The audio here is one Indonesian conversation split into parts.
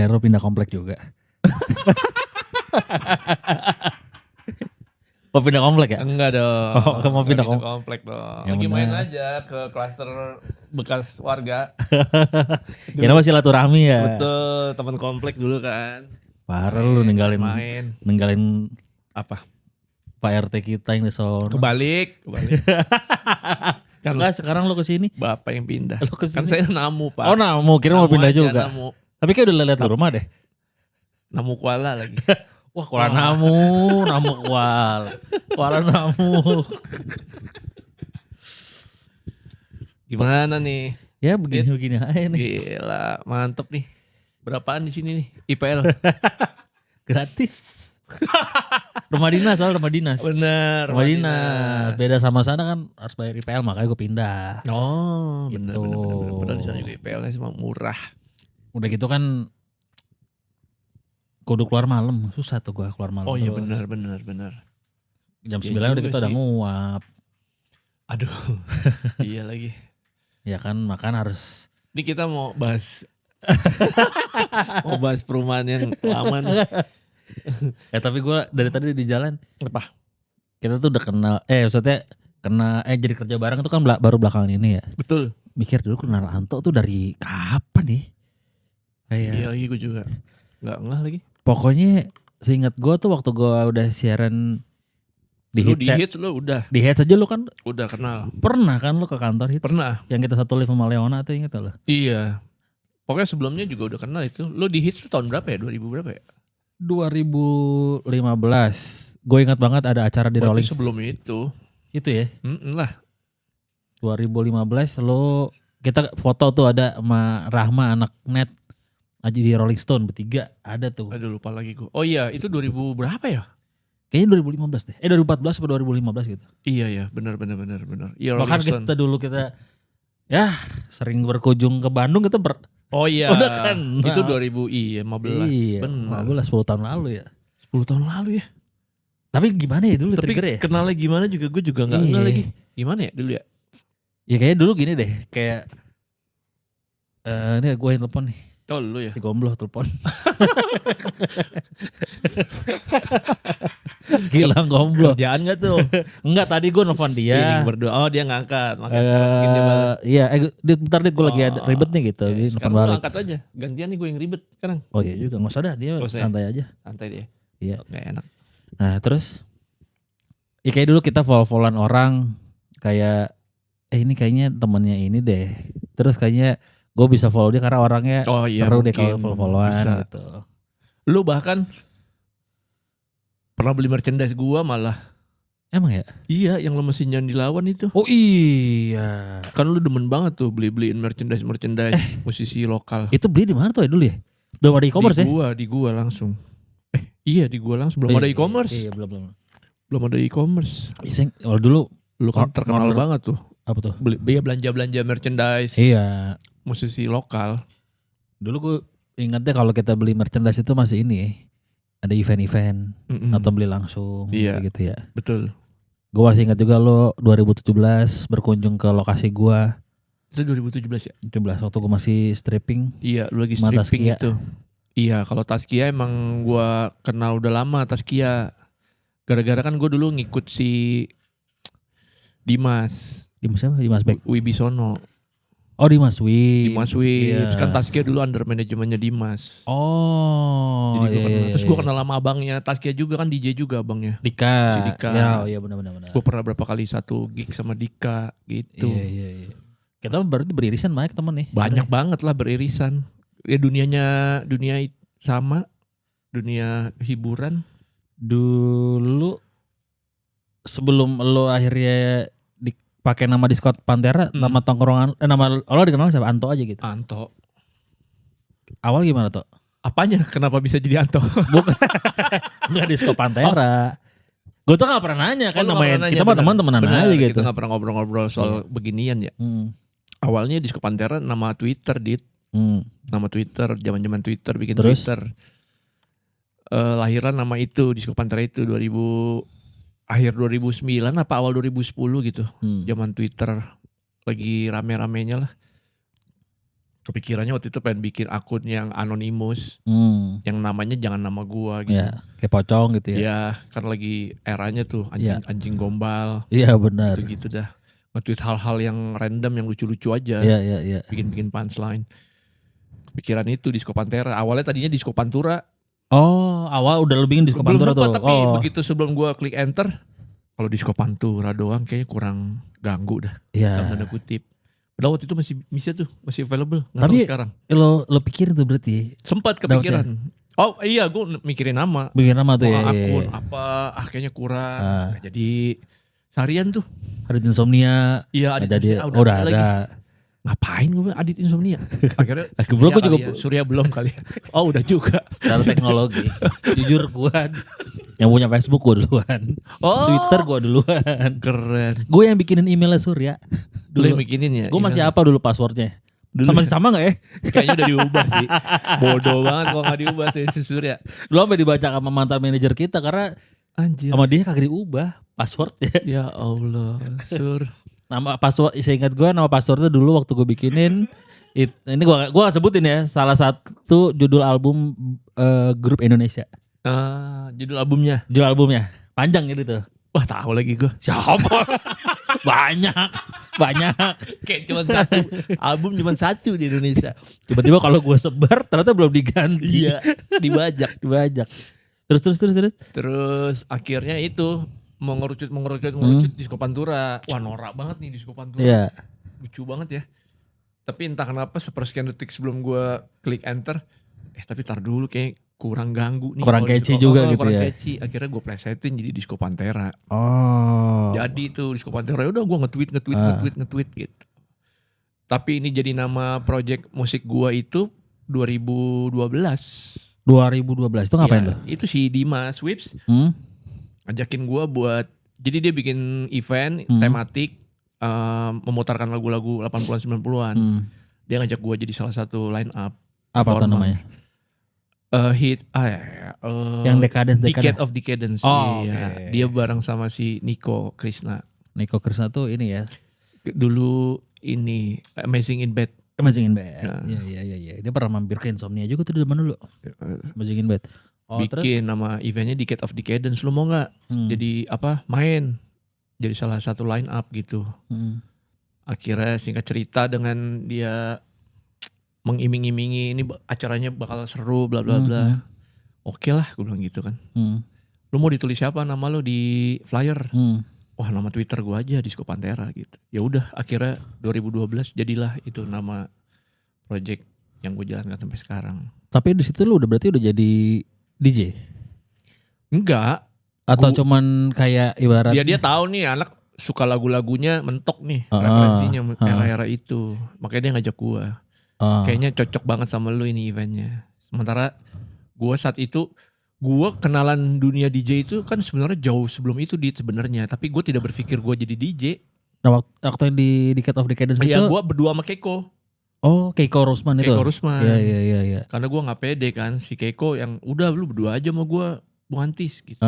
Akhirnya lo pindah komplek juga. Mau pindah komplek ya? Enggak dong. Mau pindah komplek dong. Yang Lagi main benar. aja ke klaster bekas warga. Kira masih silaturahmi ya? Betul, teman komplek dulu kan. Parah lu ninggalin apa? Pak RT kita yang di sono. Kebalik. Kan enggak, sekarang lu kesini. Bapak yang pindah. Lu kesini. Kan saya namu, Pak. Oh namu, kira mau pindah aja, juga. Namu. Tapi kayak udah lihat rumah deh. Namu kuala lagi. Wah kuala namu kuala. Kuala namu. Gimana nih? Ya begini-begini aja nih. Gila, mantep nih. Berapaan di sini nih? IPL. Gratis. Rumah dinas. Bener. Rumah dinas. Beda sama sana kan harus bayar IPL, makanya gue pindah. Oh, Gitu. bener. Padahal di sana juga IPL-nya semua murah. Udah gitu kan kudu keluar malam, susah tuh gue keluar malam. Oh iya terus. bener. Jam Iya 9 udah juga kita udah sih. nguap. Aduh, iya lagi. Ya kan makan harus. Ini kita mau bahas perumahan yang lama nih. Tapi gue dari tadi di jalan. Apa? Kita tuh udah kenal. Maksudnya jadi kerja bareng tuh kan baru belakangan ini ya. Betul. Mikir dulu kenal Anto tuh dari kapan nih? Iya lagi gue juga. Gak ngeh lagi. Pokoknya seingat gue tuh waktu gue udah siaran di Hits lu udah. Di Hits aja lu kan udah kenal. pernah kan lu ke kantor Hits? Pernah. Yang kita satu live sama Leona tuh inget lo? Iya. Pokoknya sebelumnya juga udah kenal itu. Lu di Hits tuh tahun berapa ya? 2000 berapa ya? 2015. Gue ingat banget ada acara di Rolling. Sebelum itu. Itu ya? Lah. 2015 lo kita foto tuh ada sama Rahma anak net aja di Rolling Stone bertiga ada tuh. Aduh lupa lagi gue. Oh iya itu 2000 berapa ya? Kayaknya 2015 deh. 2014 atau 2015 gitu. Iya benar. Iya, bahkan kita dulu ya sering berkunjung ke Bandung kita Oh iya. udah kan. Itu 2015. Iya, benar. 15 10 tahun lalu ya. 10 tahun lalu ya. Tapi gimana ya dulu Tapi trigger ya? kenalnya gimana juga gue juga gak ngerti lagi. Gimana ya dulu ya? Ya kayaknya dulu gini deh. Kayak ini gue yang telepon nih. Oh lu ya? Si Gombloh telepon. Gila Gombloh. Kerjaan gak tuh? Enggak, tadi gue nelfon dia. Berdua. Oh dia ngangkat. Makanya sekarang mungkin dia balas. Iya, bentar gue lagi ada ribet nih gitu. Dia nelfon Sekarang balik. lu angkat aja. Gantian nih gue yang ribet sekarang. Oh iya juga, gak usah dah, dia santai aja. Santai dia. Iya. Gak enak. Nah terus, ya kayak dulu kita follow-followan orang. Kayak, ini kayaknya temennya ini deh. Terus kayaknya gue bisa follow dia karena orangnya seru deh kalau follow-followan gitu. Lu bahkan pernah beli merchandise gua malah. Emang ya? Iya yang lemesin yang dilawan itu. Oh iya. Kan lu demen banget tuh beli-beliin merchandise musisi lokal. Itu beli di mana tuh ya dulu ya? Belum ada e-commerce ya? Di gua langsung. Iya di gua langsung. Belum ada e-commerce. Iya belum. Belum ada e-commerce. Kalau dulu lu kan terkenal banget tuh. Apa tuh? Beli belanja merchandise. Iya. Musisi lokal. Dulu gue ingatnya kalau kita beli merchandise itu masih ini ada event-event atau beli langsung gitu ya. Betul. Gue masih ingat juga lo 2017 berkunjung ke lokasi gue. Itu 2017 ya? 17 waktu gue masih stripping. Iya lu lagi stripping itu. Iya kalau Taskia emang gue kenal udah lama Taskia. Gara-gara kan gue dulu ngikut si Dimas siapa? Dimas Beck. Wibisono. Oh Dimas Wib. Iya. Kan Taskia dulu under manajemennya Dimas. Oh. Jadi terus gue kenal sama abangnya Taskia juga kan DJ juga abangnya. Dika. Si Dika. Ya, iya benar. Gue pernah berapa kali satu gig sama Dika gitu. Iya. Kita berarti beririsan banyak temen nih. Banyak banget lah beririsan. Ya dunia sama. Dunia hiburan. Dulu sebelum lo akhirnya pakai nama Discord Pantera, nama tongkrongan, nama lo dikenal siapa? Anto aja gitu. Anto. Awal gimana tuh? Apanya? Kenapa bisa jadi Anto? Bukan. Enggak Discord Pantera. Gue tuh gak pernah nanya kan namanya. Kita mah teman-temanan aja gitu. Kita gak pernah ngobrol-ngobrol soal beginian ya. Awalnya Discord Pantera nama Twitter, Nama Twitter, zaman-zaman Twitter bikin terus? Twitter. Lahiran nama itu Discord Pantera itu akhir 2009 apa awal 2010 gitu. Zaman Twitter lagi rame-ramenya lah. kepikirannya waktu itu pengen bikin akun yang anonimus, yang namanya jangan nama gua gitu. Ya, kayak pocong gitu ya. Iya, kan lagi eranya tuh anjing gombal. Iya benar. Gitu dah. Nge-tweet hal-hal yang random yang lucu-lucu aja. Iya. Bikin punchline. Kepikiran itu Disco Pantera. Awalnya tadinya Disco Pantura. Oh, awal udah lebihin Disco Pantura tuh. Tapi begitu sebelum gua klik enter, kalau Disco Pantura doang kayaknya kurang ganggu dah. Iya. Dalam tanda kutip. Padahal waktu itu masih bisa tuh, masih available. Nggak tapi tahu sekarang. Lo pikirin tuh berarti. Sempat kepikiran. Oh iya, gue mikirin nama. Bikin nama tuh ya. Akun apa? Kayaknya kurang. Nah, jadi seharian tuh. Adit Insomnia. Iya, Adit jadi Insomnia. udah ada. Ngapain gue Adit Insomnia? Akhirnya belum gue juga Surya belum kali. Oh udah juga. Secara teknologi. Jujur gue yang punya Facebook gue duluan. Twitter gue duluan. Keren. Gue yang bikinin emailnya Surya. Dulu yang bikinin ya. Gue masih apa dulu passwordnya? Sama gak ya? Kayaknya udah diubah sih. Bodoh banget kalau gak diubah tuh si Surya. Dulu sampai dibaca sama mantan manajer kita karena anjir. Sama dia kagak diubah passwordnya. Ya Allah, Sur. Nama password, saya ingat gue nama passwordnya dulu waktu gue bikinin. Ini gue gak sebutin ya. Salah satu judul album grup Indonesia. Judul albumnya? Judul albumnya. Panjang gitu tuh. Wah tahu lagi gue. Siapa? Banyak. Kayak cuma satu. Album cuma satu di Indonesia. Tiba-tiba kalau gue sebar ternyata belum diganti. Iya. Dibajak. Terus akhirnya itu. Mengerucut Disco Pantura. Wah norak banget nih Disco Pantura. Iya. Lucu banget ya. Tapi entah kenapa sepersekian detik sebelum gue klik enter. Tapi tar dulu kayak kurang ganggu nih. Kurang catchy juga gitu kurang ya. Catchy. Akhirnya gue plesetin jadi Disco Pantera. Oh. Jadi tuh Disco Pantera udah gue nge-tweet gitu. Tapi ini jadi nama project musik gue itu 2012. 2012 itu ngapain lo? Itu si Dimas Wips. Ngajakin gue buat, jadi dia bikin event tematik memutarkan lagu-lagu 80-an 90-an. Dia ngajak gue jadi salah satu line up. Apa tuh namanya? Yang Decade of Decadence. Oh, ya. okay. Dia bareng sama si Nico Krishna. Nico Krishna tuh ini ya. Dulu ini Amazing in Bed. Iya. Dia pernah mampir ke Insomnia juga tuh di zaman dulu. Amazing in Bed. Bikin nama eventnya Decade of Decadence. Lu mau gak jadi main jadi salah satu line up gitu. Akhirnya singkat cerita dengan dia mengiming-imingi ini acaranya bakal seru bla bla bla. Oke lah gue bilang gitu kan. Lu mau ditulis siapa nama lu di flyer? Wah nama Twitter gue aja Disco Pantera gitu. Ya udah akhirnya 2012 jadilah itu nama project yang gue jalankan sampai sekarang. Tapi di situ lu berarti udah jadi DJ? Enggak. Atau cuman kayak ibarat dia tahu nih anak suka lagu-lagunya mentok nih referensinya era-era itu. Makanya dia ngajak gua. Kayaknya cocok banget sama lu ini eventnya. Sementara gua saat itu gua kenalan dunia DJ itu kan sebenarnya jauh sebelum itu sebenarnya, tapi gua tidak berpikir gua jadi DJ. Nah, waktu yang di Decade of Decadence itu? Iya, gua berdua sama Keiko. Oh, Keiko Rusman itu. Keiko Rusman. Iya. Karena gue nggak pede kan, si Keiko yang udah lu berdua aja sama gue, Bung Antis gitu.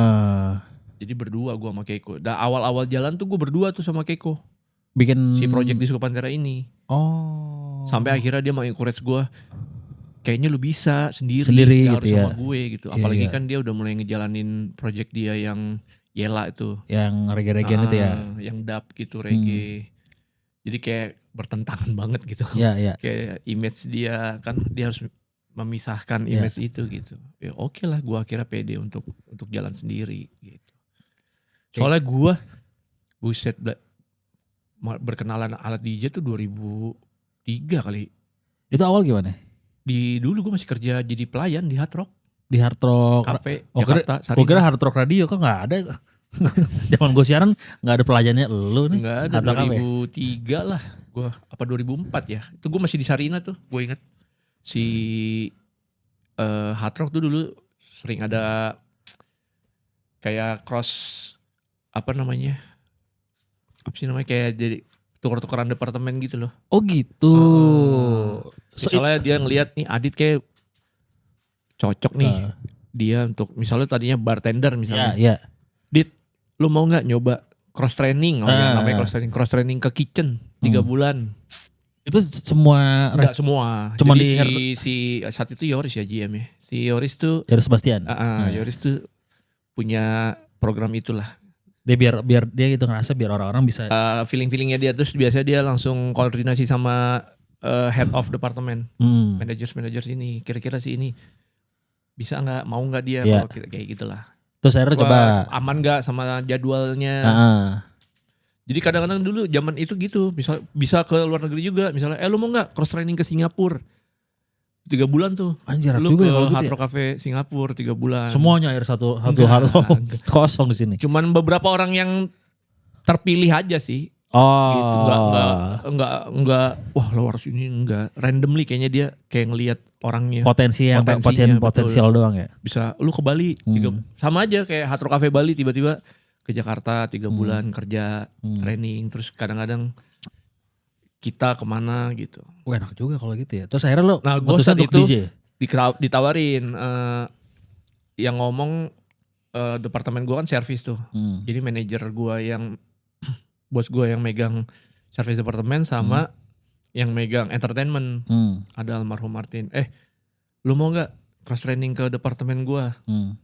Jadi berdua gue sama Keiko. Dan awal-awal jalan tuh gue berdua tuh sama Keiko. Bikin si project Disco Pantera ini. Oh. Sampai akhirnya dia mengencourage gue, kayaknya lu bisa sendiri gitu harus ya. sama gue gitu. Apalagi kan dia udah mulai ngejalanin project dia yang Yela itu. Yang reggae-reggaean itu ya. Yang dub gitu reggae. Jadi kayak bertentangan banget gitu. Iya. Kayak image dia kan dia harus memisahkan image itu gitu. Ya oke lah gue akhirnya pede untuk jalan sendiri gitu. Soalnya gue buset berkenalan alat DJ tuh 2003 kali. Itu awal gimana? Dulu gue masih kerja jadi pelayan di Hard Rock. Di Hard Rock Cafe Jakarta. Gue kira Hard Rock Radio kok gak ada. Zaman gue siaran gak ada pelayannya lu nih. Gak ada, 2003 lah. Gue apa 2004 ya. Itu gue masih di Sarina tuh. Gue inget si Hard Rock tuh dulu sering ada kayak cross apa namanya kayak jadi tukar-tukaran departemen gitu loh. Oh gitu. Misalnya dia ngelihat nih Adit kayak cocok nih dia untuk misalnya tadinya bartender misalnya. Iya. Dit, lu mau nggak nyoba cross training? Namanya cross training ke kitchen 3 bulan. Itu semua Enggak semua. Cuma jadi si saat itu Yoris ya GM ya. Si Yoris tuh Yoris Sebastian. Yoris tuh punya program itulah. Dia biar dia gitu ngerasa biar orang-orang bisa feelingnya dia, terus biasanya dia langsung koordinasi sama head of department, managers ini. Kira-kira sih ini bisa nggak, mau nggak dia kalau kayak gitulah. Terus akhirnya coba aman nggak sama jadwalnya. Jadi kadang-kadang dulu zaman itu gitu, bisa ke luar negeri juga. Misalnya, lu mau nggak cross training ke Singapura? 3 bulan tuh. Anjir, lu juga ke gitu Hard Rock Cafe Singapura 3 bulan. Semuanya air satu kosong di sini. Cuman beberapa orang yang terpilih aja sih. Gitu, enggak, wah lo harus ini, enggak. Randomly kayaknya dia kayak ngelihat orangnya. Potensial doang ya. Bisa lu ke Bali, sama aja kayak Hard Rock Cafe Bali, tiba-tiba ke Jakarta 3 bulan kerja, training, terus kadang-kadang kita kemana gitu. Enak juga kalau gitu ya. Terus akhirnya lo gue saat itu ditawarin yang ngomong departemen gue kan servis tuh. Jadi manajer gue yang bos gue yang megang servis departemen sama yang megang entertainment. Ada almarhum Martin. Lu mau gak cross training ke departemen gue?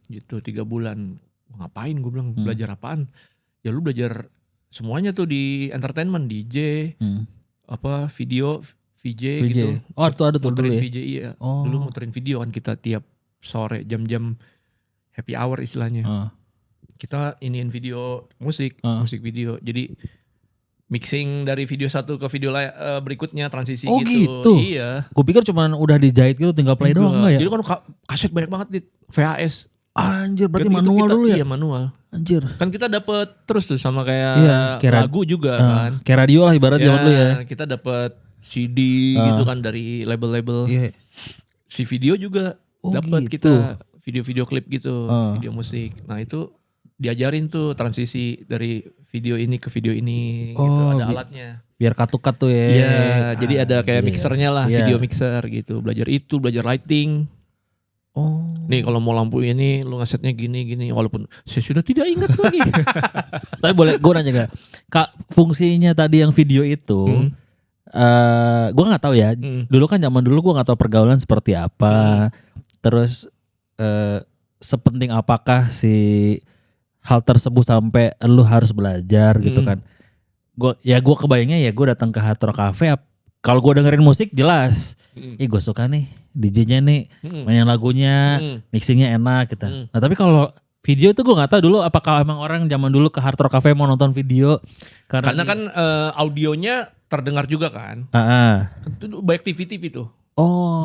Gitu 3 bulan. Ngapain gue bilang, belajar apaan? Ya lu belajar semuanya tuh di entertainment, DJ, video, VJ gitu. Oh itu ada tuh dulu ya? VJ iya. Dulu muterin video kan kita tiap sore jam-jam happy hour istilahnya. Kita iniin video musik video. Jadi mixing dari video satu ke video berikutnya, transisi gitu. Iya. Gue pikir cuma udah dijahit gitu tinggal play doang enggak ya? Jadi kan kaset banyak banget di VHS. Anjir, berarti manual dulu ya? Iya manual. Anjir. Kan kita dapet terus tuh sama kayak lagu juga kan. Kayak radio lah ibaratnya dulu ya. Kita dapet CD gitu kan dari label-label. Si video juga dapat gitu. Kita video-video klip gitu, video musik. Nah itu diajarin tuh transisi dari video ini ke video ini gitu, ada alatnya. Biar cut tuh ya. Iya, jadi ada kayak mixernya lah, video mixer gitu. Belajar lighting. Nih kalau mau lampu ini lu ngesetnya gini, walaupun saya sudah tidak ingat lagi. Tapi boleh gue nanya gak? Kak, fungsinya tadi yang video itu, gue nggak tahu ya. Dulu kan zaman dulu gue nggak tahu pergaulan seperti apa. Terus sepenting apakah si hal tersebut sampai lu harus belajar gitu kan? Gue kebayangnya ya gue datang ke Hard Rock Cafe. Kalau gue dengerin musik jelas, gue suka nih DJ-nya nih, mainin lagunya, mixingnya enak gitu. Nah tapi kalau video itu gue nggak tahu dulu apakah emang orang zaman dulu ke Hard Rock Cafe mau nonton video karena kan audionya terdengar juga kan. Itu banyak TV tuh.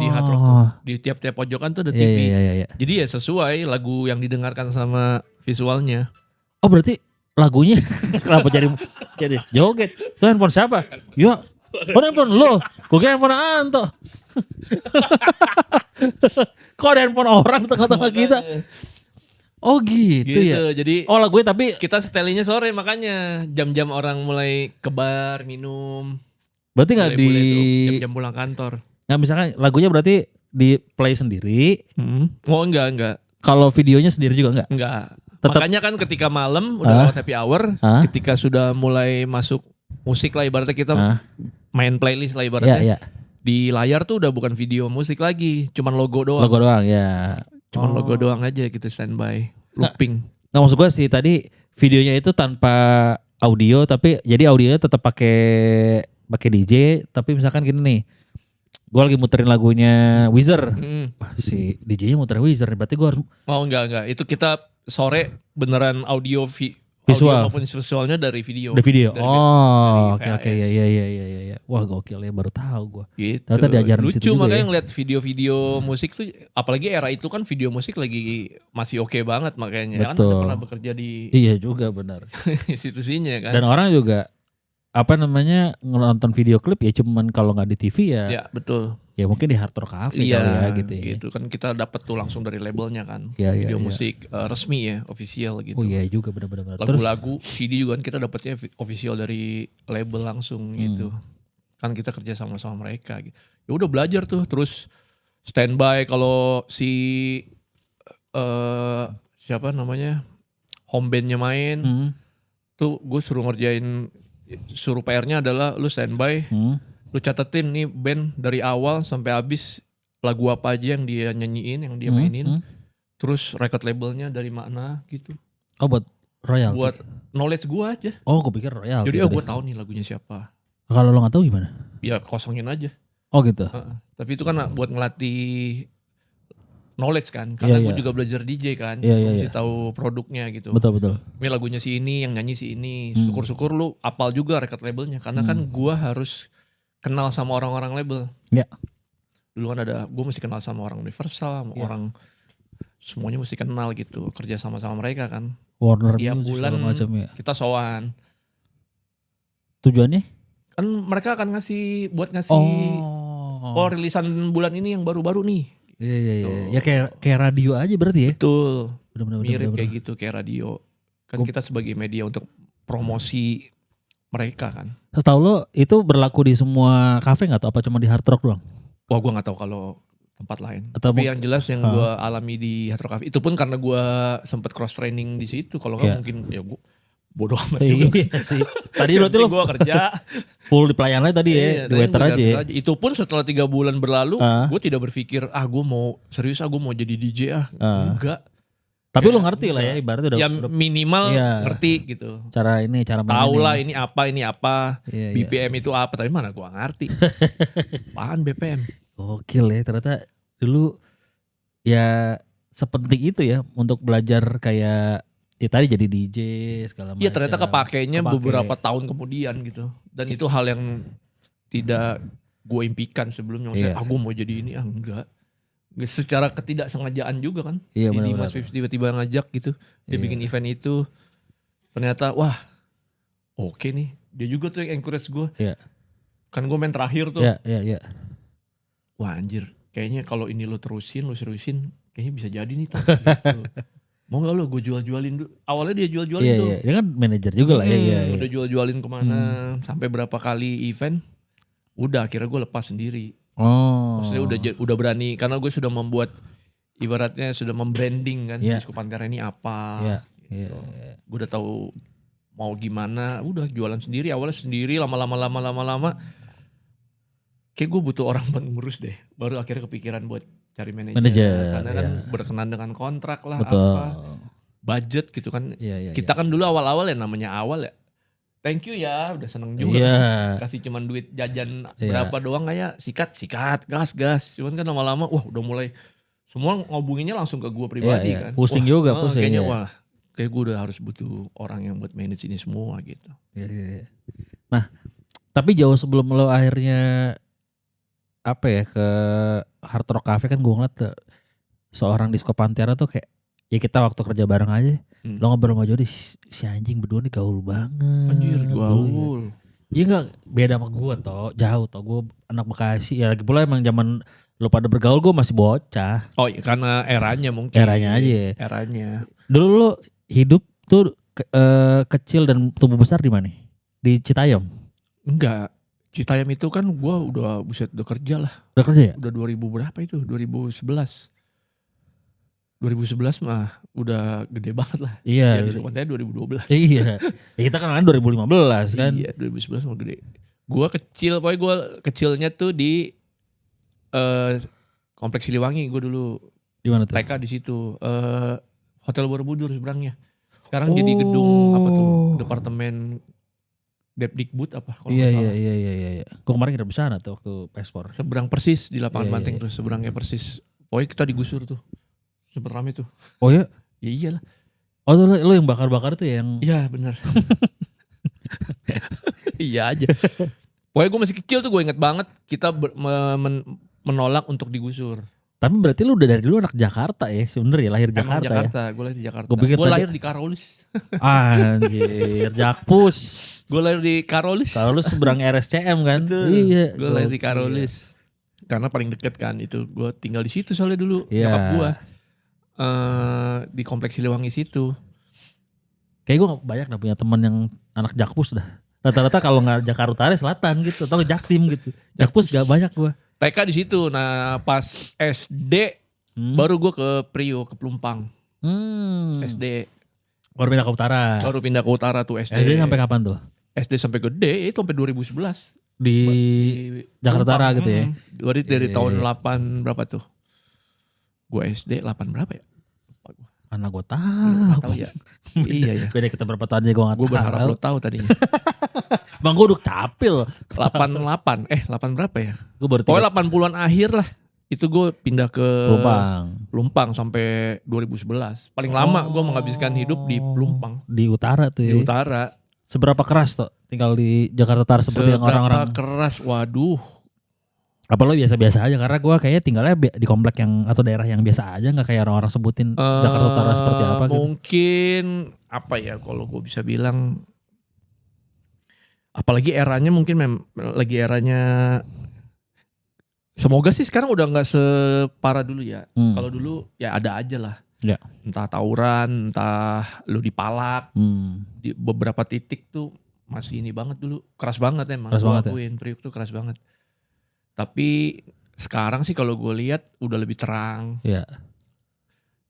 Di Hard Rock tuh, di tiap-tiap pojokan tuh ada TV. Jadi ya sesuai lagu yang didengarkan sama visualnya. Oh berarti lagunya kenapa jadi joget? Itu handphone siapa? Ya. Handphone lo, gue kira handphone Anto. Kok ada handphone orang tengah-tengah kita? Oh gitu ya. Jadi lagunya tapi kita setelinnya sore, makanya jam-jam orang mulai ke bar minum. Berarti nggak di jam-jam pulang kantor. Nah misalkan lagunya berarti di play sendiri? Oh enggak. Kalau videonya sendiri juga enggak? Enggak. Makanya kan ketika malam udah lewat happy hour, ketika sudah mulai masuk musik lah ibaratnya kita main playlist lah ibaratnya. Di layar tuh udah bukan video musik lagi, cuman logo doang. Logo doang ya. Cuman logo doang aja gitu, standby, looping. Nggak maksud gue sih tadi videonya itu tanpa audio, tapi jadi audionya tetap pakai DJ, tapi misalkan gini nih. Gue lagi muterin lagunya Weezer. Wah, si DJ-nya muterin Weezer, berarti gue harus. Oh enggak. Itu kita sore beneran audio visual maupun visualnya dari video. Dari video. Oke. Ya. Wah gokil ya, baru tahu gue. Gitu. Ternyata diajarin lucu situ makanya ya. Ngeliat video-video musik tuh, apalagi era itu kan video musik lagi masih oke banget makanya. Betul. Kan pernah bekerja di. Iya juga benar. institusinya kan. Dan orang juga nonton video klip ya cuman kalau nggak di TV ya. Iya betul. Ya mungkin di Hard Rock Cafe kali ya gitu ya. Gitu kan kita dapat tuh langsung dari labelnya kan. Video musik resmi ya, official gitu. Oh iya juga benar-benar. Lagu-lagu CD juga kan kita dapatnya official dari label langsung gitu. Kan kita kerja sama mereka gitu. Ya udah belajar tuh, terus standby kalau si siapa namanya home bandnya main tuh gue suruh PR-nya adalah lu standby lu catetin nih band dari awal sampai habis lagu apa aja yang dia nyanyiin, yang dia mainin. Terus record labelnya dari mana gitu. Oh buat royalty? Buat knowledge gue aja. Oh gue pikir royalty. Jadi gue tahu nih lagunya siapa. Kalau lo gak tahu gimana? Ya kosongin aja. Oh gitu. Tapi itu kan buat ngelatih knowledge kan. Karena gue juga belajar DJ kan. Gue mesti tahu produknya gitu. Betul. Ini lagunya si ini, yang nyanyi si ini. Syukur-syukur lu apal juga record labelnya. Karena kan gue harus kenal sama orang-orang label. Iya. Dulu kan gue mesti kenal sama orang Universal, sama orang semuanya mesti kenal gitu. Kerja sama-sama mereka kan. Warner tiap Music bulan macam ya. Kita sowan. Tujuannya? Kan mereka akan ngasih rilisan bulan ini yang baru-baru nih. Iya. Ya kayak radio aja berarti ya. Betul. Bener. Mirip kayak gitu kayak radio. Kan kita sebagai media untuk promosi mereka kan. Setahu lo itu berlaku di semua kafe nggak atau apa cuma di Hard Rock doang? Wah gue nggak tahu kalau tempat lain. Atau tapi yang jelas yang gue alami di Hard Rock Cafe itu pun karena gue sempet cross training di situ. Kalau nggak mungkin ya gue bodoh amat juga. Iya sih. Tadi berarti lo gue kerja full di pelayanan tadi ya, di waiter aja ya. Itu pun setelah 3 bulan berlalu, gue tidak berpikir gue mau serius gue mau jadi DJ enggak. Tapi lo ngerti lah ya ibaratnya udah minimal ngerti gitu. Cara tahu lah ini apa, BPM itu apa, tapi mana gue ngerti. Apaan BPM? Gokil ya, ternyata dulu ya sepenting itu ya untuk belajar kayak ya tadi jadi DJ segala macam. Iya ternyata kepakainya beberapa tahun kemudian gitu. Dan itu hal yang tidak gue impikan sebelumnya. Maksudnya gue mau jadi ini enggak. Secara ketidaksengajaan juga kan. Iya, jadi Mas Fifs tiba-tiba ngajak gitu. Dia bikin event itu. Ternyata wah oke nih. Dia juga tuh yang encourage gue. Iya. Kan gue main terakhir tuh. Iya. Wah anjir. Kayaknya kalau ini lo terusin, lo seriusin. Kayaknya bisa jadi nih. Gitu. Mau gak lo gue jual-jualin dulu. Awalnya dia jual-jualin tuh. Iya. Dia kan manajer juga lah ya. Udah jual-jualin kemana. Sampai berapa kali event. Udah akhirnya gue lepas sendiri. Maksudnya udah berani karena gue sudah membuat ibaratnya sudah membranding kan Disco Pantera ini apa. Gitu. Gue udah tahu mau gimana, udah jualan sendiri awalnya sendiri lama-lama kayak gue butuh orang buat ngurus deh. Baru akhirnya kepikiran buat cari manajer karena kan berkenan dengan kontrak lah. Betul. Apa budget gitu kan. Kita kan dulu awal-awal ya namanya awal ya. Thank you ya, udah seneng juga. Kasih cuman duit jajan berapa doang kayak sikat, gas. Cuman kan lama-lama wah udah mulai semua ngobunginnya langsung ke gue pribadi kan. Pusing juga. Kayaknya kayak gue udah harus butuh orang yang buat manage ini semua gitu. Nah, tapi jauh sebelum lo akhirnya ke Hard Rock Cafe kan gue ngeliat seorang Disco Pantera tuh kayak ya kita waktu kerja bareng aja. Lo ngobrol sama Jody, si anjing berdua nih gaul banget. Anjir gaul. Iya gak, beda sama gue jauh gue anak Bekasi. Ya lagi pula emang zaman lo pada bergaul gue masih bocah. Oh iya karena eranya mungkin. Eranya aja ya. Eranya. Dulu lo hidup tuh kecil dan tumbuh besar di mana? Di Citayam? Enggak. Citayam itu kan gue udah kerja lah. Udah kerja ya? Udah 2000 berapa itu? 2011 mah udah gede banget lah. Iya. Disco Pantera 2012. Iya. Ya kita kan 2015 kan. Iya 2011 mah gede. Gue kecil, pokoknya gue kecilnya tuh di Kompleks Siliwangi gue dulu. Di mana tuh? TK di situ. Hotel Borobudur seberangnya. Sekarang jadi gedung apa tuh? Departemen Depdikbud apa kalau nggak salah. Iya. Gue kemarin kita besar tuh waktu ekspor. Seberang persis di lapangan Banteng tuh, seberangnya persis. Pokoknya kita digusur tuh. Sempet rame tuh. Oh ya? Ya iyalah. Oh lo yang bakar-bakar tuh yang? Iya bener. Iya aja. Pokoknya gue masih kecil tuh gue inget banget kita menolak untuk digusur. Tapi berarti lu udah dari dulu anak Jakarta ya sebenernya lahir Jakarta. Emang Jakarta ya? Gue lahir di Jakarta. Gue lahir di Karolis. Anjir, Jakpus. Gue lahir di Karolis. Karolis seberang RSCM kan? Betul. Iya. Gue lahir di Karolis. Karena paling deket kan itu. Gue tinggal di situ soalnya dulu. Nyokap gue. Di Kompleks Siliwangi situ. Kayak gue banyak punya teman yang anak Jakpus dah. Rata-rata kalau nggak Jakarta Utara Selatan gitu atau Jaktim gitu. Jakpus gak banyak gue. TK di situ. Nah pas SD baru gue ke Priok, ke Pelumpang. SD. Baru pindah ke utara. Baru pindah ke utara tuh SD. SD sampai kapan tuh? SD sampai gede itu sampai 2011. di Jakarta Utara gitu ya. Gue dari tahun 8 berapa tuh? Gue SD 8 berapa ya? Mana gue tahu ya. Iya ya. Beda kita berapa tahun aja gue gak tahu. Gue berharap lo tahu tadinya. Bang gue udah capil. 88 8 berapa ya? Gue baru pokoknya 80-an akhir lah. Itu gue pindah ke Pelumpang sampai 2011. Paling lama gue menghabiskan hidup di Pelumpang. Di utara tuh ya. Di utara. Seberapa keras tuh tinggal di Jakarta Utara seperti yang orang-orang. Seberapa keras, waduh. Apa lo biasa-biasa aja, karena gue kayaknya tinggalnya di komplek yang atau daerah yang biasa aja, nggak kayak orang-orang sebutin Jakarta Utara seperti apa gitu. Mungkin apa ya kalau gue bisa bilang, apalagi eranya mungkin lagi eranya. Semoga sih sekarang udah nggak separah dulu ya. Kalau dulu ya ada aja lah. Ya. Entah tawuran, entah lu dipalak. Di beberapa titik tuh masih ini banget dulu. Keras banget emang. Keras banget ya. Priuk tuh keras banget. Tapi sekarang sih kalau gue lihat udah lebih terang. Ya.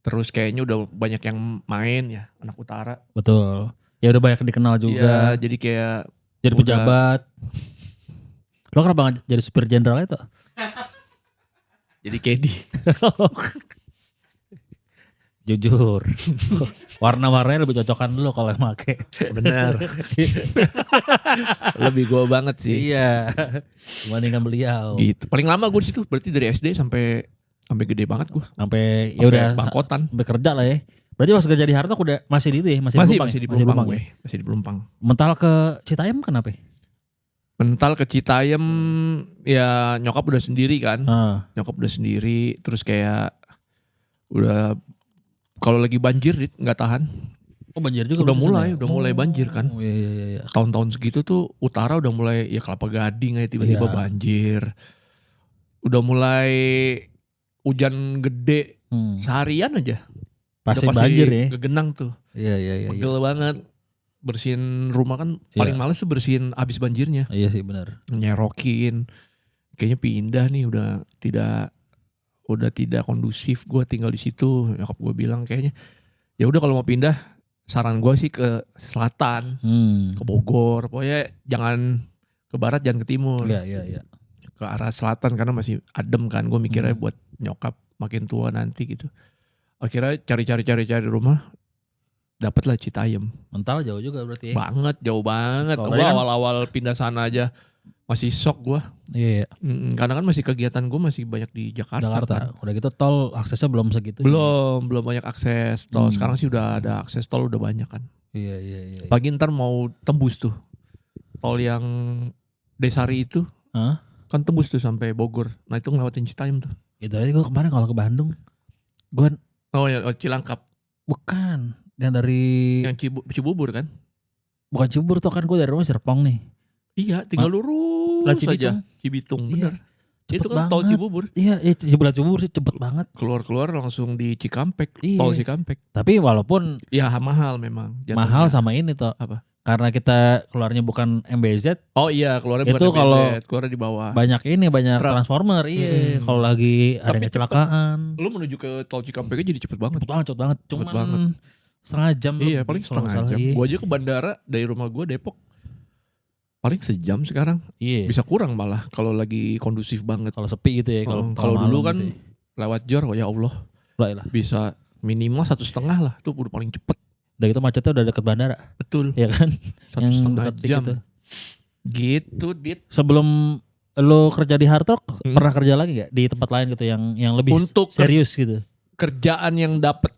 Terus kayaknya udah banyak yang main ya anak utara. Betul. Ya udah banyak dikenal juga. Ya, jadi kayak jadi pejabat. Lo kenapa gak jadi supir jenderal itu? Jadi Kedi. Jujur. Warna-warnanya lebih cocokan dulu kalau yang make. Bener. Lebih gue banget sih. Iya. Dibandingkan beliau. Gitu. Paling lama gue di situ berarti dari SD sampai gede banget gue. Sampai ya udah bangkotan. Sampai kerja lah ya. Berarti pas kerja di Harto udah masih di itu ya? Masih di Pelumpang. Masih di Pelumpang. Mental ke Citayam kenapa? Mental ke Citayam ya nyokap udah sendiri kan. Nyokap udah sendiri terus kayak udah kalau lagi banjir nggak tahan. Oh banjir juga udah mulai banjir kan. Iya. Tahun-tahun segitu tuh utara udah mulai ya Kelapa Gading aja tiba-tiba banjir. Udah mulai hujan gede seharian aja. Pasti banjir ya. Gegenang tuh. Iya. Pegel banget. Bersihin rumah kan paling males tuh bersihin abis banjirnya. Iya sih benar. Nyerokin. Kayaknya pindah nih udah tidak kondusif gue tinggal di situ. Nyokap gue bilang kayaknya ya udah kalau mau pindah saran gue sih ke selatan, ke Bogor. Pokoknya jangan ke barat, jangan ke timur. Iya. Ke arah selatan karena masih adem kan. Gue mikirnya buat nyokap makin tua nanti gitu. Akhirnya cari rumah. Dapatlah Citayam. Mental jauh juga berarti ya? Jauh banget. Gue awal-awal pindah sana aja masih shock gue. Iya. Karena kan masih kegiatan gue masih banyak di Jakarta. Kan. Udah gitu tol aksesnya belum segitu. Belum banyak akses tol. Sekarang sih udah ada akses tol udah banyak kan. Iya. Pagi ntar mau tembus tuh. Tol yang Desari itu. Kan tembus tuh sampai Bogor. Nah itu ngelewatin Citayam tuh. Itu aja gue kemarin kalau ke Bandung. Cilangkap. Bukan. Yang dari Cibubur kan? Bukan Cibubur tuh kan gue dari rumah Serpong nih. Iya tinggal lurus saja. Cibitung bener. Itu kan tol Cibubur. Iya sebelah Cibubur sih cepet banget. Keluar langsung di Cikampek. Tol Cikampek. Tapi walaupun ya mahal memang. Mahal sama ini tuh. Apa? Karena kita keluarnya bukan MBZ. Oh iya keluarnya bukan itu MBZ. Keluarnya di bawah. Banyak transformer. Iya. Kalau lagi ada kecelakaan. Lu menuju ke tol Cikampeknya jadi cepet banget. Cepet banget. Cuman setengah jam. Iya paling setengah jam. Gue aja ke bandara dari rumah gue Depok paling sejam sekarang. Iya. Bisa kurang malah kalau lagi kondusif banget. Kalau sepi gitu ya. Kalau dulu kan gitu ya. Lewat Jor ya Allah. Bisa minimal 1,5 lah. Itu udah paling cepet. Udah gitu macetnya udah deket bandara. Betul. Iya kan. 1,5 jam. Gitu Dit. Sebelum lo kerja di Hartok pernah kerja lagi gak di tempat lain gitu yang lebih serius gitu? Kerjaan yang dapat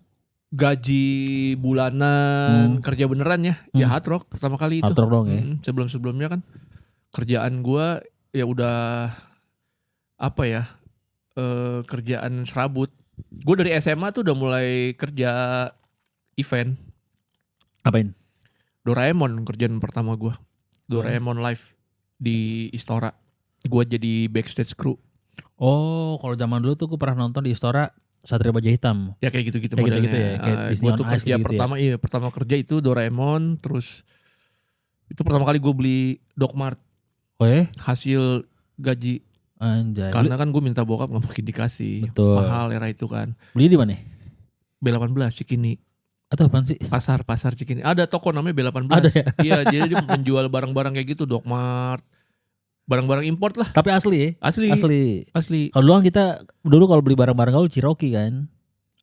gaji bulanan kerja beneran ya Hard Rock pertama kali itu. Hard Rock dong ya. Sebelumnya kan kerjaan gue ya udah apa ya kerjaan serabut. Gue dari SMA tuh udah mulai kerja event. Apain? Doraemon kerjaan pertama gue. Doraemon live di Istora. Gue jadi backstage crew. Oh kalau zaman dulu tuh gue pernah nonton di Istora Satria Baja Hitam. Ya kayak gitu-gitu modelnya. Gitu ya, gue tuh kerja gitu pertama ya? Pertama kerja itu Doraemon. Terus itu pertama kali gue beli Dogmart. Oh ya? Hasil gaji. Anjay. Karena kan gue minta bokap gak mungkin dikasih. Betul. Mahal era itu kan. Beli di mana? B18 Cikini. Atau apaan sih? Pasar Cikini. Ada toko namanya B18. Ada ya? Iya jadi dia menjual barang-barang kayak gitu. Dogmart. barang-barang import lah. Tapi asli ya? Asli. Kalau dulu kalau beli barang-barang gaul Cherokee kan.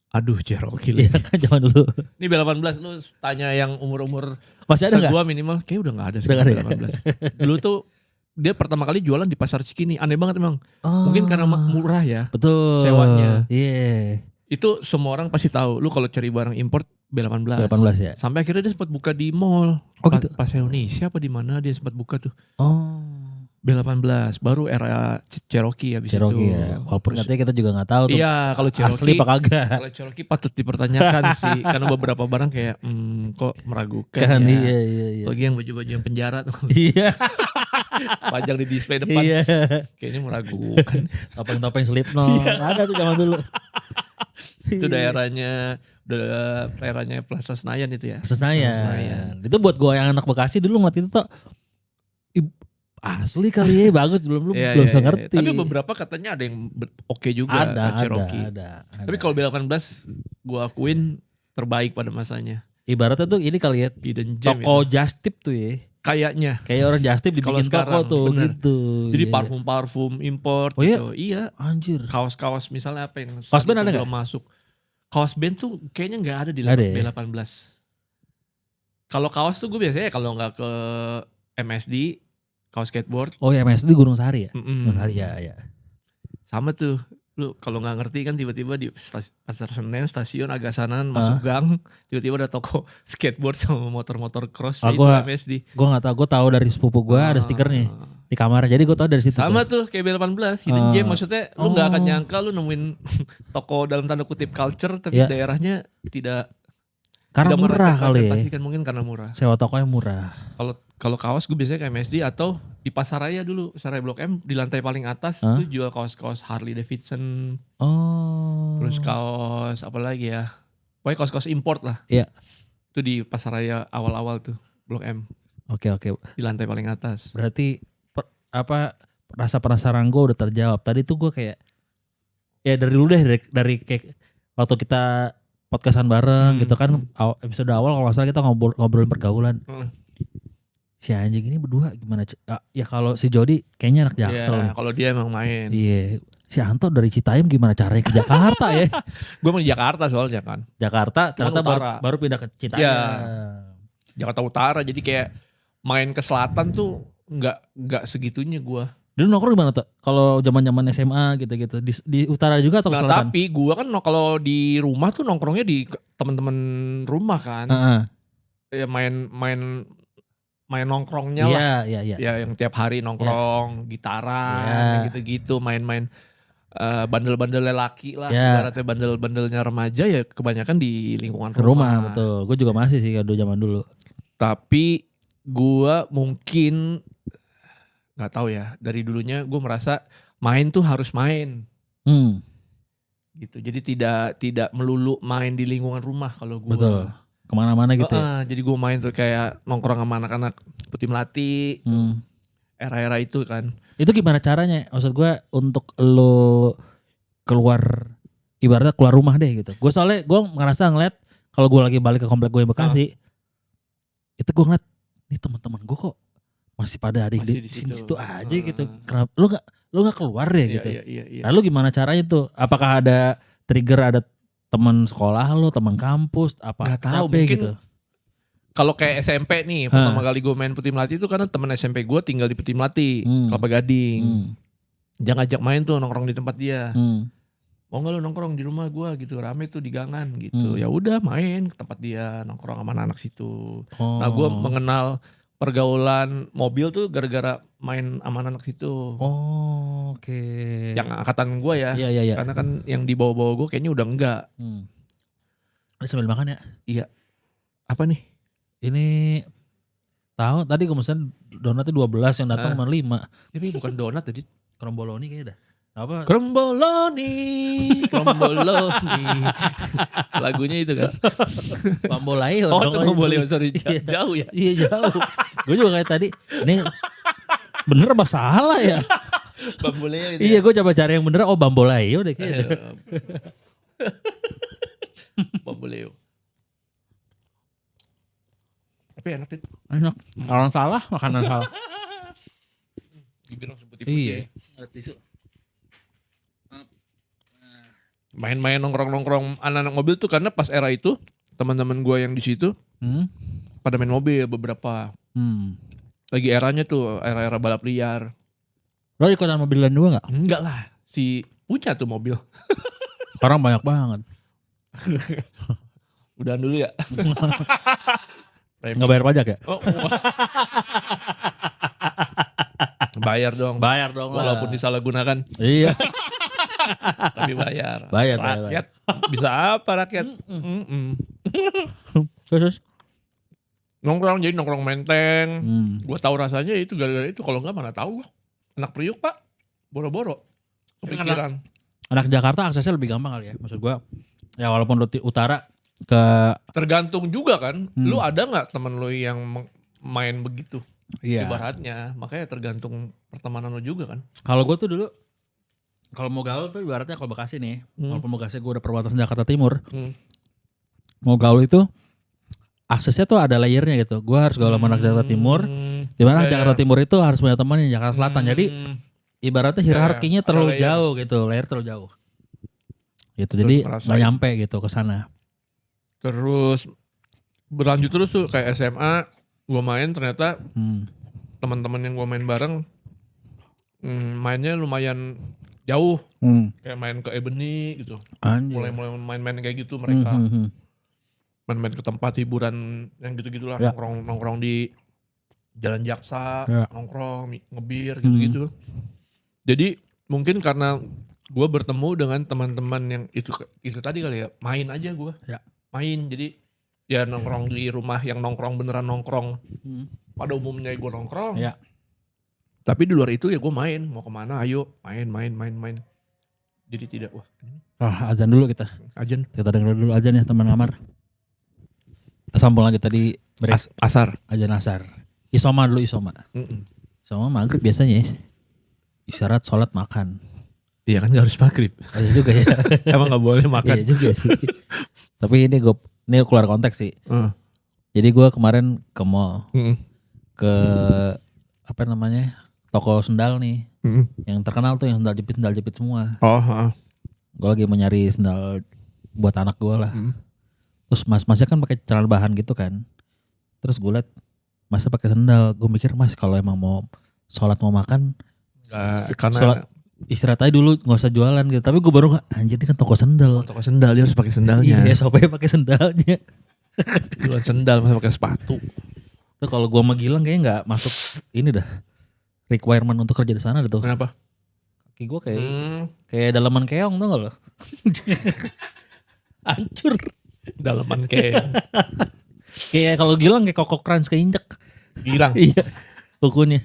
Aduh Cherokee lah. Iya kan zaman dulu. Ini B18 lu tanya yang umur-umur masih ada enggak? Gua minimal kayak udah enggak ada sekarang B18. Dulu tuh dia pertama kali jualan di Pasar Cikini. Aneh banget emang. Mungkin karena murah ya. Betul. Sewanya. Iya. Itu semua orang pasti tahu. Lu kalau cari barang import B18 ya. Sampai akhirnya dia sempat buka di mall. Gitu. Pas Indonesia apa di mana dia sempat buka tuh. B18 baru era Cherokee habis Cherokee itu. Ya. Walaupun katanya kita juga nggak tahu tuh. Iya, kalau Cherokee asli apa kagak. Kalau Cherokee patut dipertanyakan sih karena beberapa barang kayak kok meragukan kan, ya. Iya. Lagi yang baju-baju yang penjara tuh. Iya. Pajang di display depan. Iya. Kayaknya meragukan. Topeng-topeng Slipknot. Ada tuh zaman dulu. Itu daerahnya Plaza Senayan itu ya. Senayan. Itu buat gua yang anak Bekasi dulu ngeliat itu tuh asli kali ya, bagus belum bisa ngerti. Tapi beberapa katanya ada yang oke juga. Ada. Tapi kalau B18 gue akuin terbaik pada masanya. Ibaratnya tuh ini kali ya, toko Just Tip tuh ya. Kayaknya. Kayak orang Just Tip dibikin toko tuh bener. Gitu. Jadi parfum import gitu. Iya. Anjir. Kaos-kaos misalnya apa yang kaos band ada gak? Masuk. Kaos band tuh kayaknya gak ada di B18. Kalau kaos tuh gue biasanya kalau gak ke MSD, kaos skateboard. Oh ya, MSD Gunung Sahari ya? Gunung Sahari ya. Sama tuh. Lu kalau gak ngerti kan tiba-tiba di Pasar Senen, stasiun agak sanan, masuk gang. Tiba-tiba ada toko skateboard sama motor-motor cross. Itu MSD. Gue gak tahu. Gue tahu dari sepupu gue ada stikernya di kamar. Jadi gue tahu dari situ. Sama tuh kayak B18. Hidden Gem maksudnya lu gak akan nyangka lu nemuin toko dalam tanda kutip culture. Tapi daerahnya tidak. Karena murah kali ya. Mungkin karena murah. Sewa tokonya murah. Kalau kaos gue biasanya ke MSD atau di Pasaraya dulu, Pasaraya Blok M di lantai paling atas itu jual kaos-kaos Harley Davidson. Terus kaos apa lagi ya? Pokoknya kaos-kaos import lah. Iya. Itu di Pasaraya awal-awal tuh, Blok M. Oke. Di lantai paling atas. Berarti rasa penasaran gue udah terjawab. Tadi tuh gue kayak ya dari dulu deh dari kayak waktu kita podcastan bareng gitu kan episode awal kalau salah kita ngobrolin pergaulan. Si anjing ini berdua gimana? Ya kalau si Jody kayaknya anak Jaksel. Iya, kalau dia emang main. Iya. Si Anto dari Citayam gimana caranya ke Jakarta ya? Gue mau di Jakarta soalnya kan. Jakarta ternyata baru pindah ke Citayam. Ya, Jakarta Utara jadi kayak main ke selatan tuh nggak segitunya gue. Dulu nongkrong gimana tuh? Kalau zaman SMA gitu-gitu di utara juga atau ke selatan? Tapi gue kan kalau di rumah tuh nongkrongnya di teman-teman rumah kan. Ya main nongkrongnya lah. Iya. Ya yang tiap hari nongkrong, gitaran, gitu-gitu, main-main bandel-bandel lelaki lah. Ibaratnya bandel-bandelnya remaja ya kebanyakan di lingkungan rumah. Betul. Gue juga masih sih kalau zaman dulu. Tapi gue mungkin gak tahu ya, dari dulunya gue merasa main tuh harus main. Gitu. Jadi tidak melulu main di lingkungan rumah kalau gue. Betul. Kemana-mana gitu ya? Jadi gue main tuh kayak nongkrong sama anak-anak Putih Melati. Era-era itu kan. Itu gimana caranya? Maksud gue untuk lo keluar, ibaratnya keluar rumah deh gitu. Gue soalnya gue ngerasa ngeliat kalau gue lagi balik ke komplek gue yang Bekasi. Itu gue ngeliat, nih teman-teman gue kok masih pada ada di situ aja gitu. Kenapa lo gak keluar ya gitu? Iya. Lalu gimana caranya tuh? Apakah ada trigger, ada teman sekolah lo, teman kampus, apa? Gak tahu mungkin gitu. Kalau kayak SMP nih, pertama kali gue main Putih Melati itu karena teman SMP gue tinggal di Putih Melati, Kelapa Gading. Dia ngajak main tuh nongkrong di tempat dia. Mau nggak lu nongkrong di rumah gue gitu, rame tuh di gangan gitu. Ya udah main ke tempat dia, nongkrong sama anak-anak situ. Nah gue mengenal pergaulan mobil tuh gara-gara main sama anak situ. Oke. Yang angkatan gue ya. Iya. Karena kan yang di bawah-bawah gue kayaknya udah enggak. Ini sambil makan ya? Iya. Apa nih? Ini tahu tadi gue mesen donatnya 12 yang datang cuma 5. Ini bukan donat tadi. Kromboloni kayaknya dah. Apa? Kromboloni. Lagunya itu kan. Bamboleo. Oh itu Bamboleo, sorry. Jauh ya? Iya jauh. Gue juga kayak tadi, ini bener apa salah ya? Bamboleo itu. Iya gue coba cari yang bener, Bamboleo deh kayaknya. Bamboleo. Tapi enak. Enak. Orang salah, makanan salah. bibir langsung putih-putih. Iya. Ada tisu. Main-main nongkrong-nongkrong anak-anak mobil tuh karena pas era itu teman-teman gue yang di situ pada main mobil beberapa. Lagi eranya tuh era-era balap liar. Lo ikutan mobilan juga nggak? Enggak lah, si punya tuh mobil. Sekarang banyak banget. Udahan dulu ya. Nggak bayar pajak ya? Oh. Bayar dong. Bayar dong. Walaupun disalahgunakan. Iya. Tapi bayar. Bayar. Rakyat. Bisa apa rakyat? Terus? Nongkrong jadi nongkrong menteng. Gue tahu rasanya itu gara-gara itu. Kalau enggak mana tahu gue. Anak Priuk pak. Boro-boro. Kepikiran. Anak Jakarta aksesnya lebih gampang kali ya. Maksud gue. Ya walaupun lu utara ke. Tergantung juga kan. Lu ada gak temen lu yang main begitu? Iya. Ibaratnya. Makanya tergantung pertemanan lu juga kan. Kalau gue tuh dulu. Kalau mau gaul tuh ibaratnya kalau Bekasi nih. Walaupun Bekasi gue udah perbatasan Jakarta Timur. Mau gaul itu. Aksesnya tuh ada layernya gitu. Gue harus gaul sama anak Jakarta Timur. Dimana Jakarta Timur itu harus punya teman yang Jakarta Selatan. Jadi ibaratnya hierarkinya terlalu jauh gitu. Layer terlalu jauh. Gitu. Jadi gak nyampe gitu ke sana. Terus berlanjut terus tuh kayak SMA. Gue main ternyata teman-teman yang gue main bareng. Mainnya lumayan jauh. Kayak main ke Ebony gitu. Mulai main-main kayak gitu mereka. Main-main ke tempat hiburan yang gitu-gitulah. Ya. Nongkrong di Jalan Jaksa. Ya. Nongkrong, ngebir gitu-gitu. Jadi mungkin karena gue bertemu dengan teman-teman yang itu tadi kali ya. Main aja gue. Ya. Main jadi ya nongkrong di rumah yang nongkrong beneran nongkrong. Pada umumnya gue nongkrong. Ya. Tapi di luar itu ya gue main. Mau kemana ayo main. Jadi tidak azan dulu kita. Azan. Kita denger dulu azan ya teman kamar. Kita sambung lagi tadi asar. Azan asar. Isoma dulu Isoma. Isoma maghrib biasanya ya. Isyarat sholat makan. Iya kan gak harus maghrib. Iya juga ya. Emang gak boleh makan. Iya juga sih. Tapi ini keluar konteks sih. Jadi gue kemarin ke mall. Ke apa namanya, toko sendal nih. Yang terkenal tuh yang sendal jepit semua. Gue lagi mau nyari sendal buat anak gue lah. Terus mas-masnya kan pakai celana bahan gitu kan. Terus gue liat masnya pakai sendal. Gue mikir mas kalau emang mau sholat mau makan, karena sholat istirahat aja dulu, nggak usah jualan gitu. Tapi gue baru anjir ini kan toko sendal. Toko sendal dia harus pakai sendalnya. Iya, supaya pakai sendalnya. Jualan sendal masa pakai sepatu. Tuh kalau gue sama Gilang kayaknya nggak masuk ini dah. Requirement untuk kerja di sana tuh. Kenapa? Kaki gue kayak dalaman keong tuh nggak lo? Hancur. Dalaman keong. Kayak kalau Gilang kayak kokok crunch keinjek. Gilang. Iya. Kukunya.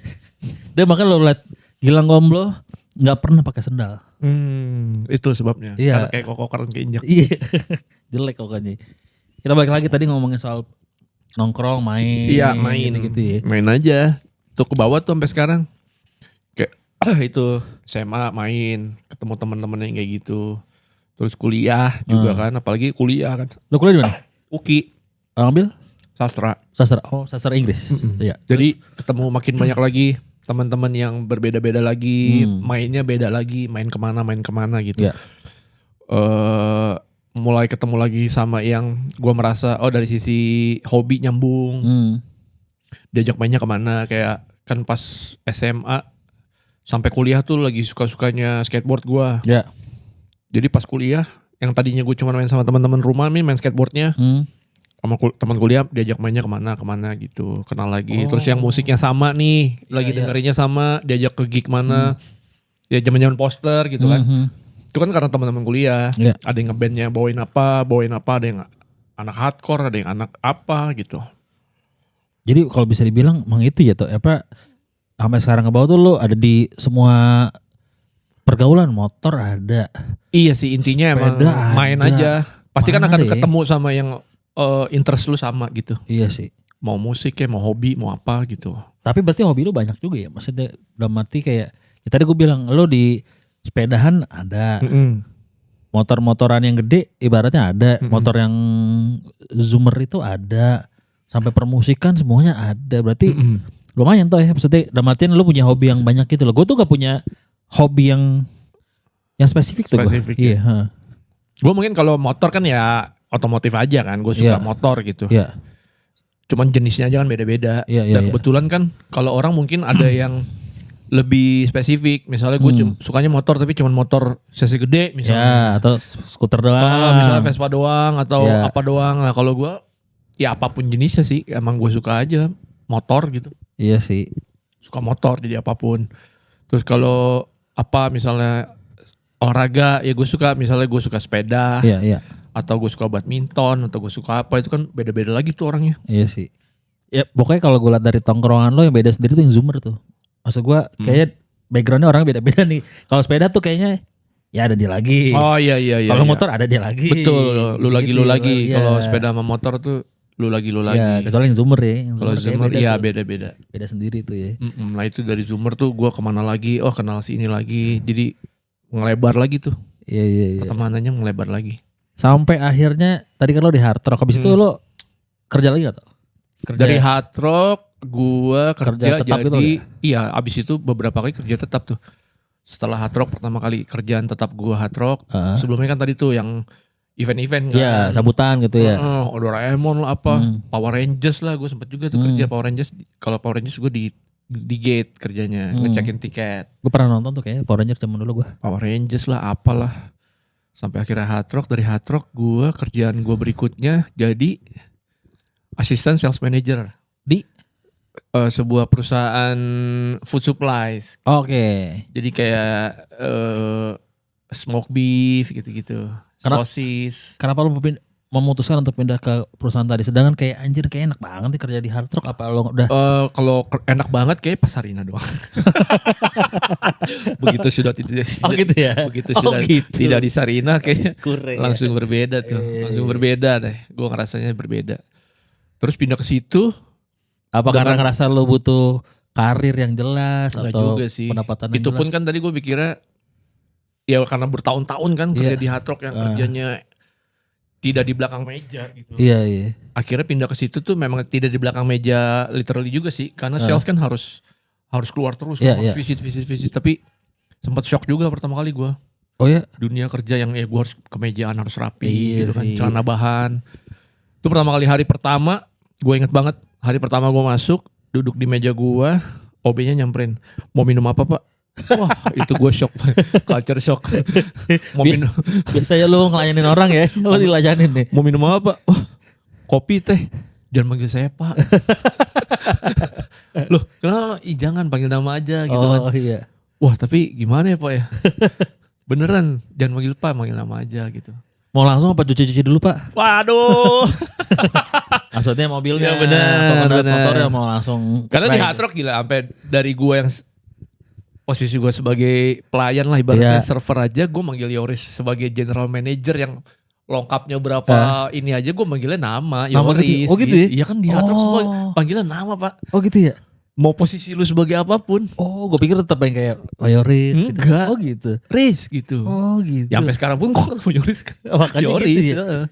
Dia makanya lo liat Gilang Gomblo nggak pernah pakai sendal. Itu sebabnya. Iya. Karena kayak kokok crunch keinjek. Iya. Jelek kokoknya. Kita balik lagi tadi ngomongin soal nongkrong, main. Iya main. Gitu ya. Main aja. Tuh ke bawah tuh sampai sekarang. Kayak itu SMA main. Ketemu teman-teman yang kayak gitu. Terus kuliah juga kan. Apalagi kuliah kan. Lo kuliah di mana? UKI. Ambil? Sastra. Oh sastra Inggris. Iya. Jadi ketemu makin banyak lagi. Teman-teman yang berbeda-beda lagi. Mainnya beda lagi. Main kemana gitu. Yeah. Mulai ketemu lagi sama yang gue merasa dari sisi hobi nyambung. Diajak mainnya kemana. Kayak kan pas SMA sampai kuliah tuh lagi suka-sukanya skateboard gue. Yeah. Jadi pas kuliah yang tadinya gue cuma main sama teman-teman rumah nih main skateboardnya. Sama teman kuliah diajak mainnya kemana gitu. Kenal lagi. Terus yang musiknya sama nih. Lagi dengerinnya sama. Diajak ke gig mana. Ya zaman-zaman poster gitu kan. Itu kan karena teman-teman kuliah. Yeah. Ada yang ngebandnya bawain apa. Ada yang anak hardcore. Ada yang anak apa gitu. Jadi kalau bisa dibilang emang itu ya tuh. Sampai sekarang ke bawah tuh lo ada di semua pergaulan. Motor ada. Iya sih intinya emang main aja. Pasti kan akan ketemu sama yang interest lu sama gitu. Iya sih. Mau musik ya, mau hobi, mau apa gitu. Tapi berarti hobi lu banyak juga ya. Maksudnya dalam arti kayak ya tadi gue bilang lu di sepedahan ada. Motor-motoran yang gede ibaratnya ada. Motor yang zoomer itu ada. Sampai permusikan semuanya ada. Berarti Lumayan tuh ya, maksudnya dalam artian lu punya hobi yang banyak gitu loh. Gue tuh gak punya hobi yang spesifik tuh. Spesifik gue. ya. Iya. Gue mungkin kalau motor kan ya otomotif aja kan. Gue suka motor gitu. Iya. Cuman jenisnya aja kan beda-beda. Dan kebetulan kan kalau orang mungkin ada yang lebih spesifik. Misalnya gue sukanya motor tapi cuma motor sesi gede misalnya. Ya, atau skuter doang. Misalnya Vespa doang atau apa doang. Nah kalau gue ya apapun jenisnya sih. Emang gue suka aja motor gitu. Iya sih. Suka motor jadi apapun. Terus kalau apa misalnya olahraga ya gue suka. Misalnya gue suka sepeda. Iya. Atau gue suka badminton. Atau gue suka apa. Itu kan beda-beda lagi tuh orangnya. Iya sih. Ya pokoknya kalau gue liat dari tongkrongan lo yang beda sendiri tuh yang zoomer tuh. Maksud gue kayaknya backgroundnya orang beda-beda nih. Kalau sepeda tuh kayaknya ya ada dia lagi. Oh iya. Kalau motor ada dia lagi. Betul. Lu lagi. Kalau sepeda sama motor tuh lu lagi. Iya, kecuali yang zoomer ya. Kalau zoomer iya beda-beda. Beda sendiri tuh ya. Nah itu dari zoomer tuh gue kemana lagi. Oh kenal si ini lagi. Jadi ngelebar lagi tuh. Iya. Pertemanannya ngelebar lagi. Sampai akhirnya tadi kan lo di Hard Rock. Habis itu lo kerja lagi gak? Dari Hard Rock gue kerja tetap jadi. gitu ya? Iya abis itu beberapa kali kerja tetap tuh. Setelah Hard Rock pertama kali kerjaan tetap gue Hard Rock. Sebelumnya kan tadi tuh yang event-event kan. Iya sambutan gitu ya. Doraemon lah apa. Power Rangers lah gue sempet juga tuh kerja Power Rangers. Kalau Power Rangers gue di gate kerjanya. Ngecekin tiket. Gue pernah nonton tuh kayaknya Power Rangers zaman dulu gue. Power Rangers lah apalah. Sampai akhirnya Hard Rock. Dari Hard Rock gue kerjaan gue berikutnya jadi asisten sales manager. Di? Sebuah perusahaan food supplies. Oke. Jadi kayak smoke beef gitu-gitu. Sosis. Kenapa lu memutuskan untuk pindah ke perusahaan tadi? Sedangkan kayak anjir kayak enak banget nih kerja di Hard Rock. Apa lo udah? Kalau enak banget kayak Pasarina doang. Begitu sudah tidak. Oh gitu ya. Begitu sudah tidak di Sarina kayaknya langsung berbeda tuh. Langsung berbeda deh. Gue ngerasanya berbeda. Terus pindah ke situ. Apa karena ngerasa lo butuh karir yang jelas atau juga sih. Pendapatan yang itu jelas? Pun kan tadi gue pikirnya ya karena bertahun-tahun kan kerja di Hard Rock yang kerjanya tidak di belakang meja gitu. Iya. Akhirnya pindah ke situ tuh memang tidak di belakang meja literally juga sih. Karena sales kan harus keluar terus. Visit. Tapi sempat shock juga pertama kali gue. Oh ya? Dunia kerja yang gue harus kemejaan harus rapi gitu kan. Celana bahan. Itu pertama kali hari pertama. Gue inget banget hari pertama gue masuk. Duduk di meja gue. OB-nya nyamperin. Mau minum apa pak? Wah itu gue shock. Culture shock. Mau minum. Biasanya lu ngelayanin orang ya. Lu dilayanin nih. Mau minum apa? Wah kopi teh. Jangan manggil saya pak. Loh kenapa? Jangan panggil nama aja gitu kan. Iya. Wah tapi gimana ya pak ya. Beneran jangan manggil pak. Manggil nama aja gitu. Mau langsung apa cuci-cuci dulu pak? Waduh. Maksudnya mobilnya ya, bener, atau motornya mau langsung. Karena di Hard Rock gila. Sampai dari gue yang posisi gue sebagai pelayan lah ibaratnya server aja. Gue manggil Yoris sebagai general manager yang lengkapnya berapa ini aja gue manggilnya nama Yoris. Oh gitu ya? Iya kan di Hard Rock semua panggilan nama pak. Oh gitu ya? Mau posisi lu sebagai apapun. Oh gue pikir tetap yang kayak Yoris gitu. Enggak. Oh gitu. Riz gitu. Oh gitu. Ya sampai sekarang pun gue ketemu Yoris. Makanya Yoris gitu ya?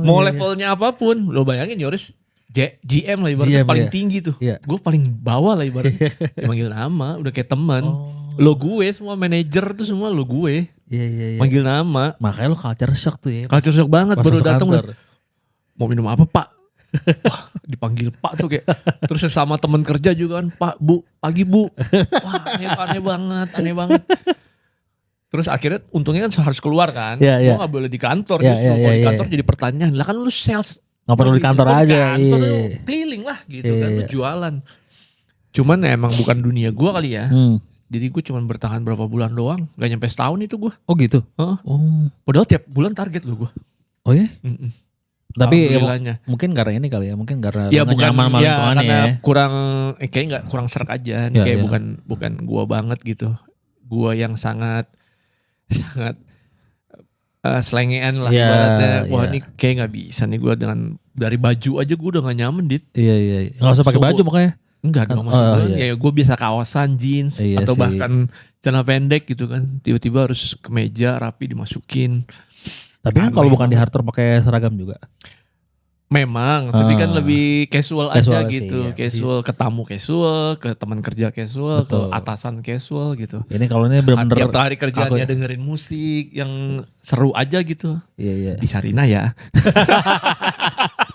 Mau levelnya apapun. Lo bayangin Yoris GM lah ibaratnya paling tinggi tuh. Gue paling bawah lah ibaratnya. Manggil nama udah kayak teman. Lo gue semua manajer tuh semua lo gue. Iya. Manggil nama. Makanya lo culture shock tuh ya. Culture shock banget. Baru datang udah. Mau minum apa pak? Wah dipanggil pak tuh kayak. Terus sama teman kerja juga kan. Pak bu pagi bu. Wah aneh banget. Terus akhirnya untungnya kan harus keluar kan. Gue gak boleh di kantor. Kalau di kantor jadi pertanyaan. Lah kan lu sales. Gak perlu di kantor aja. Keliling lah gitu kan. Lu jualan. Cuman emang bukan dunia gue kali ya. Jadi gue cuma bertahan berapa bulan doang. Gak nyampe setahun itu gue. Oh gitu? Padahal tiap bulan target gue. Oh ya? Tapi mungkin karena ini kali ya. Mungkin karena ya, bukan, nyaman sama lingkungannya ya. Kurang kayaknya kurang serak aja. Kayak bukan gue banget gitu. Gue yang sangat selengean lah ibaratnya. Wah ini kayak gak bisa nih gue dengan dari baju aja gue udah gak nyaman dit. Iya. Gak usah pakai baju makanya. Enggak dong maksudnya ya gue biasa kaosan jeans atau bahkan celana pendek gitu kan. Tiba-tiba harus ke meja rapi dimasukin. Tapi kan kalau bukan di Hard Rock pakai seragam juga. Memang, tapi kan lebih casual aja gitu. Sih, casual, ke tamu casual, ke teman kerja casual, betul. Ke atasan casual gitu. Ini kalau ini benar-benar tiap hari kerjaannya dengerin musik yang seru aja gitu. Iya. Di Sarina ya.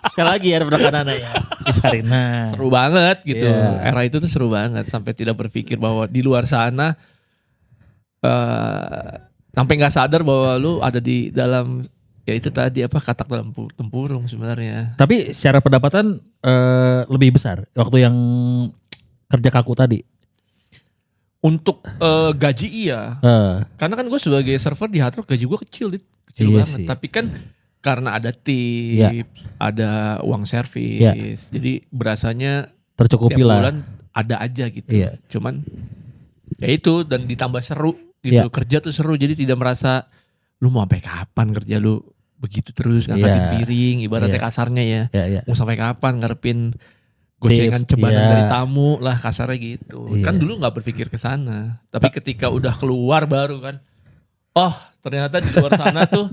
Sekali lagi ya penekanannya ya. Di Sarina. Seru banget gitu. Era itu tuh seru banget sampai tidak berpikir bahwa di luar sana sampai nggak sadar bahwa lu ada di dalam ya itu tadi katak dalam tempurung sebenarnya. Tapi secara pendapatan lebih besar waktu yang kerja kaku tadi. Untuk gaji iya. Karena kan gue sebagai server di Hard Rock gaji gue kecil banget. Sih. Tapi kan karena ada tip, ada uang servis, jadi berasanya tercukupi lah. Bulan ada aja gitu. Cuman ya itu dan ditambah seru gitu. Kerja tuh seru jadi tidak merasa lu mau sampai kapan kerja lu begitu terus ngangkatin piring ibaratnya kasarnya ya. Mau sampai kapan ngarepin gocengan cebanan dari tamu lah kasarnya gitu. Kan dulu gak berpikir ke sana. Tapi ketika udah keluar baru kan. Oh ternyata di luar sana tuh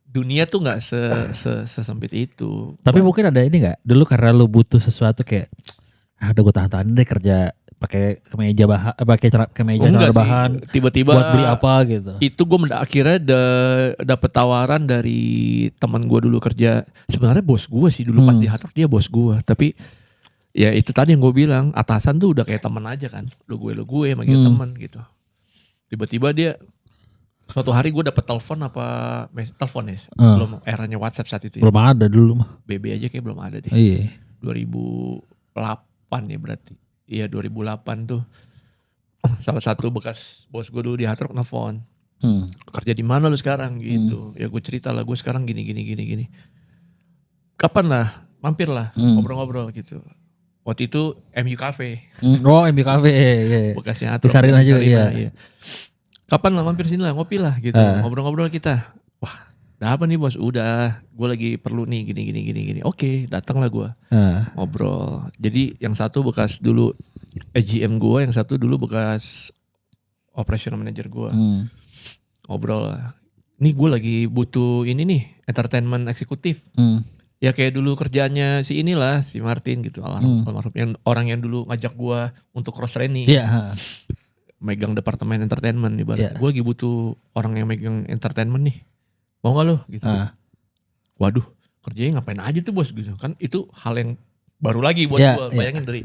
dunia tuh gak sesempit itu. Tapi mungkin ada ini gak? Dulu karena lu butuh sesuatu kayak udah gue tahan-tahan deh kerja pakai kemeja celana bahan tiba-tiba buat beli apa gitu. Itu gue akhirnya dapet tawaran dari teman gue dulu kerja. Sebenarnya bos gue sih dulu pas di Hard Rock dia bos gue. Tapi ya itu tadi yang gue bilang atasan tuh udah kayak teman aja kan. Lu gue manggil teman gitu. Tiba-tiba dia suatu hari gue dapet telepon ya. Belum eranya WhatsApp saat itu. Belum ada dulu mah. BB aja kayak belum ada deh. Iya. 2008 ya berarti. Iya 2008 tuh salah satu bekas bos gue dulu di Hard Rock nelfon. Kerja di mana lu sekarang gitu. Ya gue cerita lah gue sekarang gini. Kapan lah mampir lah ngobrol-ngobrol gitu. Waktu itu MU Cafe. Oh MU Cafe iya. Bekasnya Hard Rock. Disarin aja iya. Kapan lah mampir sini lah ngopi lah gitu. Ngobrol-ngobrol kita. Wah udah apa nih bos? Udah, gue lagi perlu nih gini. Oke, datang lah gue. Ngobrol. Jadi yang satu bekas dulu GM gue, yang satu dulu bekas operational manager gue. Ngobrol lah. Nih gue lagi butuh ini nih, entertainment eksekutif. Ya kayak dulu kerjaannya si Martin gitu. Almarhum yang orang yang dulu ngajak gue untuk cross training. Megang departemen entertainment ibaratnya. Gue lagi butuh orang yang megang entertainment nih. Mau gak lo gitu. Waduh kerjanya ngapain aja tuh bos gitu. Kan itu hal yang baru lagi buat gue. Bayangin dari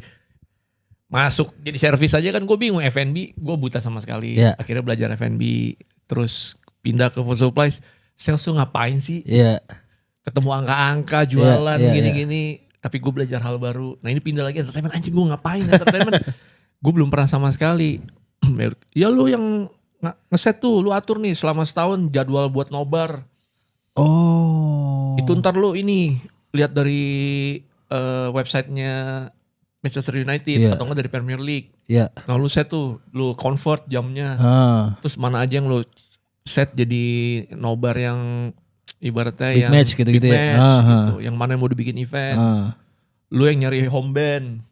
masuk jadi servis aja kan gue bingung. F&B gue buta sama sekali. Akhirnya belajar F&B. Terus pindah ke food supplies. Sales tuh ngapain sih. Ketemu angka-angka jualan gini-gini. Tapi gue belajar hal baru. Nah ini pindah lagi entertainment. Anjing gue ngapain entertainment. Gue belum pernah sama sekali. Ya lu yang ngeset tuh lu atur nih selama setahun jadwal buat nobar. Oh. Itu ntar lu ini lihat dari websitenya Manchester United atau enggak dari Premier League. Nah lu set tuh, lu convert jamnya. Terus mana aja yang lu set jadi nobar yang ibaratnya big yang match gitu gitu. Yang mana yang mau dibikin event. Lu yang nyari home band.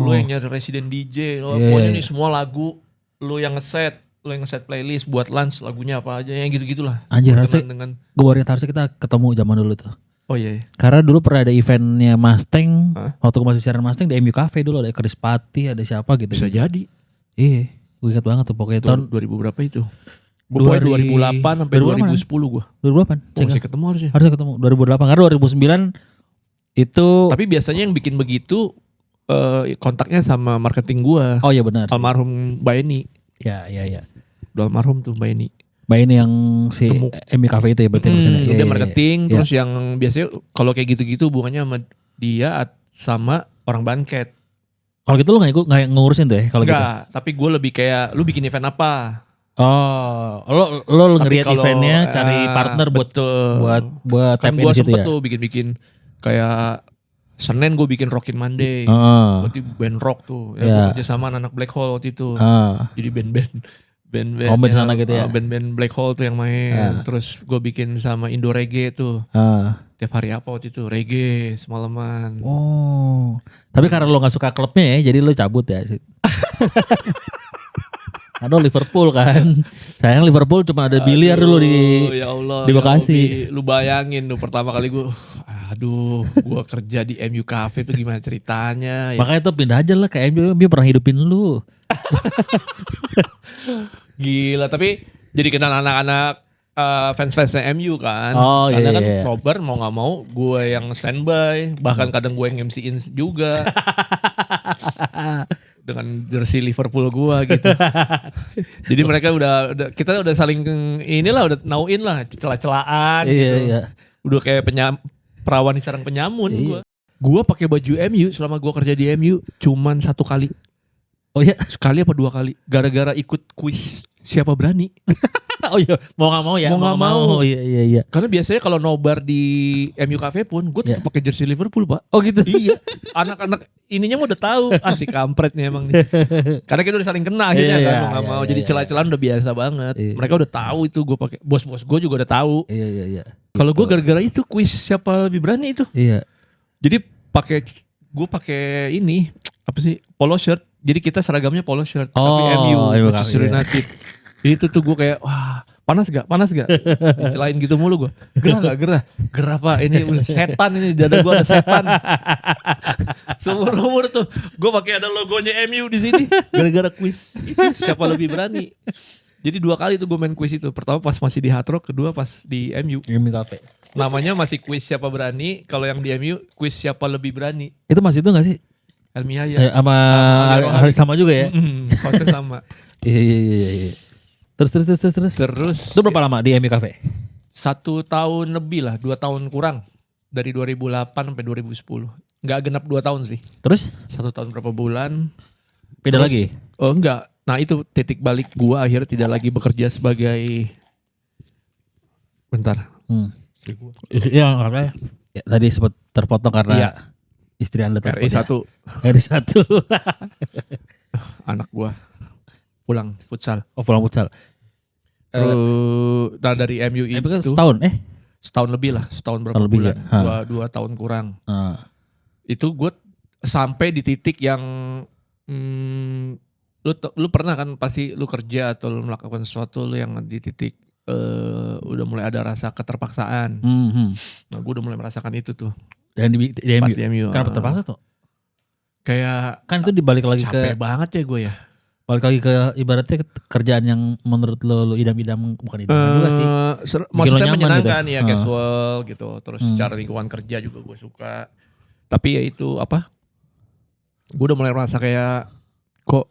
Lu yang nyari resident DJ. Pokoknya nih semua lagu lu yang ngeset. Lu yang ngeset playlist buat lunch lagunya apa aja yang gitu-gitulah. Anjir harusnya kita ketemu zaman dulu tuh. Oh iya. Karena dulu pernah ada eventnya Mustang. Waktu gue masih siaran Mustang di MU Cafe dulu ada Chris Patti ada siapa gitu. Bisa jadi. Iya. Gue ingat banget tuh pokoknya tahun 2000 berapa itu. Gue 2008 sampai 2010 gue. 2008. Masih ketemu harusnya. Harusnya ketemu 2008 karena 2009 itu. Tapi biasanya yang bikin begitu kontaknya sama marketing gue. Oh iya benar. Almarhum Baeni. Ya. Udah almarhum tuh Baeni. Baeni yang si MU Cafe itu ya berarti maksudnya. Dia marketing terus yang biasanya kalau kayak gitu-gitu hubungannya sama dia sama orang banket. Kalau gitu lu gak ngurusin tuh ya kalau gitu? Enggak, tapi gue lebih kayak lu bikin event apa? Oh, lo ngeliat eventnya, cari partner buat kan gue sempet tuh bikin kayak Senin gue bikin Rockin Monday, berarti band rock tuh, gue kerja sama anak Black Hole waktu itu, jadi band sana gitu ya, band Black Hole tuh yang main, terus gue bikin sama Indo Reggae tuh, tiap hari apa waktu itu reggae semalaman. Oh, tapi karena lo nggak suka klubnya ya, jadi lo cabut ya. Aduh Liverpool kan. Sayang Liverpool cuma ada biliar dulu di ya Allah, di Bekasi. Lu bayangin tuh pertama kali gue Aduh, gue kerja di MU Cafe tuh gimana ceritanya? Ya. Makanya tuh pindah aja lah ke MU pernah hidupin lu. Gila, tapi jadi kenal anak-anak fans-fansnya MU kan. Oh, karena iya, kan iya. nobar mau gak mau gue yang standby. Bahkan kadang gue yang MC-in juga. Dengan jersey Liverpool gue gitu. Jadi mereka kita udah saling udah nauin lah, celah-celahan Iya, gitu. iya. Udah kayak perawan di sarang penyamun gue. Gue pakai baju MU selama gue kerja di MU cuman 1 kali. Oh iya, sekali apa 2 kali? Gara-gara ikut kuis siapa berani. Oh iya, mau gak mau ya. Mau gak mau. Iya. Karena biasanya kalau nobar di MU Cafe pun gue tetap pakai jersey Liverpool, Pak. Oh gitu. Iya. Anak-anak ininya mau udah tahu. Si kampret nih emang nih. Karena kita udah saling kena akhirnya kan mau gak mau. Jadi celah-celahan udah biasa banget. Mereka udah tahu itu gue pakai. Bos-bos gue juga udah tahu. Iya. Kalau gue gara-gara itu kuis siapa lebih berani itu. Iya. Jadi gue pakai ini apa sih? Polo shirt. Jadi kita seragamnya polo shirt. Tapi MU Manchester United. Itu tuh gue kayak wah panas gak? Dicelain gitu mulu gue. Gerah Pak, ini udah setan ini, di dada gue ada setan. Seumur tuh gue pakai ada logonya MU di sini. Gara-gara kuis itu siapa lebih berani. Jadi 2 kali tuh gue main kuis itu. Pertama pas masih di Hard Rock, kedua pas di MU Cafe. Namanya masih kuis siapa berani. Kalau yang di MU kuis siapa lebih berani. Itu masih itu gak sih? Elmiah ya. Sama hari sama juga ya? Hostnya sama. Iya. Terus. Itu berapa lama di MU Cafe? 1 tahun lebih lah, 2 tahun kurang. Dari 2008 sampai 2010. Gak genap 2 tahun sih. Terus? 1 tahun berapa bulan. Pindah lagi? Oh enggak. Nah itu titik balik gua akhirnya tidak lagi bekerja sebagai. Bentar. Iya katanya. Ya, tadi sempat terpotong karena istri Anda RI 1. RI 1. Anak gua pulang futsal. Oh pulang futsal. Nah dari MU itu kan setahun setahun lebih lah, setahun berapa bulan ya? 2 tahun kurang. Itu gue sampai di titik yang lu pernah kan pasti lu kerja atau lu melakukan sesuatu lu yang di titik udah mulai ada rasa keterpaksaan. Nah gue udah mulai merasakan itu tuh. Dan di pas di MU. Kenapa terpaksa tuh? Kayak kan itu dibalik lagi capek banget ya gue ya. Balik lagi ke ibaratnya kerjaan yang menurut lu idam-idam, bukan idam juga sih. Maksudnya menyenangkan gitu. Ya casual gitu. Terus secara lingkungan kerja juga gue suka. Tapi ya itu apa? Gue udah mulai merasa kayak kok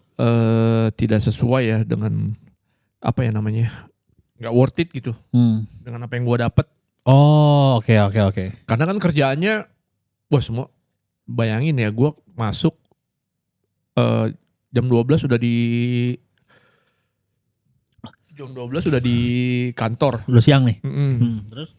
tidak sesuai ya dengan apa ya namanya? Gak worth it gitu. Dengan apa yang gue dapet. Oh oke. Karena kan kerjaannya wah semua bayangin ya gue masuk jam 12 sudah di kantor. Udah siang nih. Terus?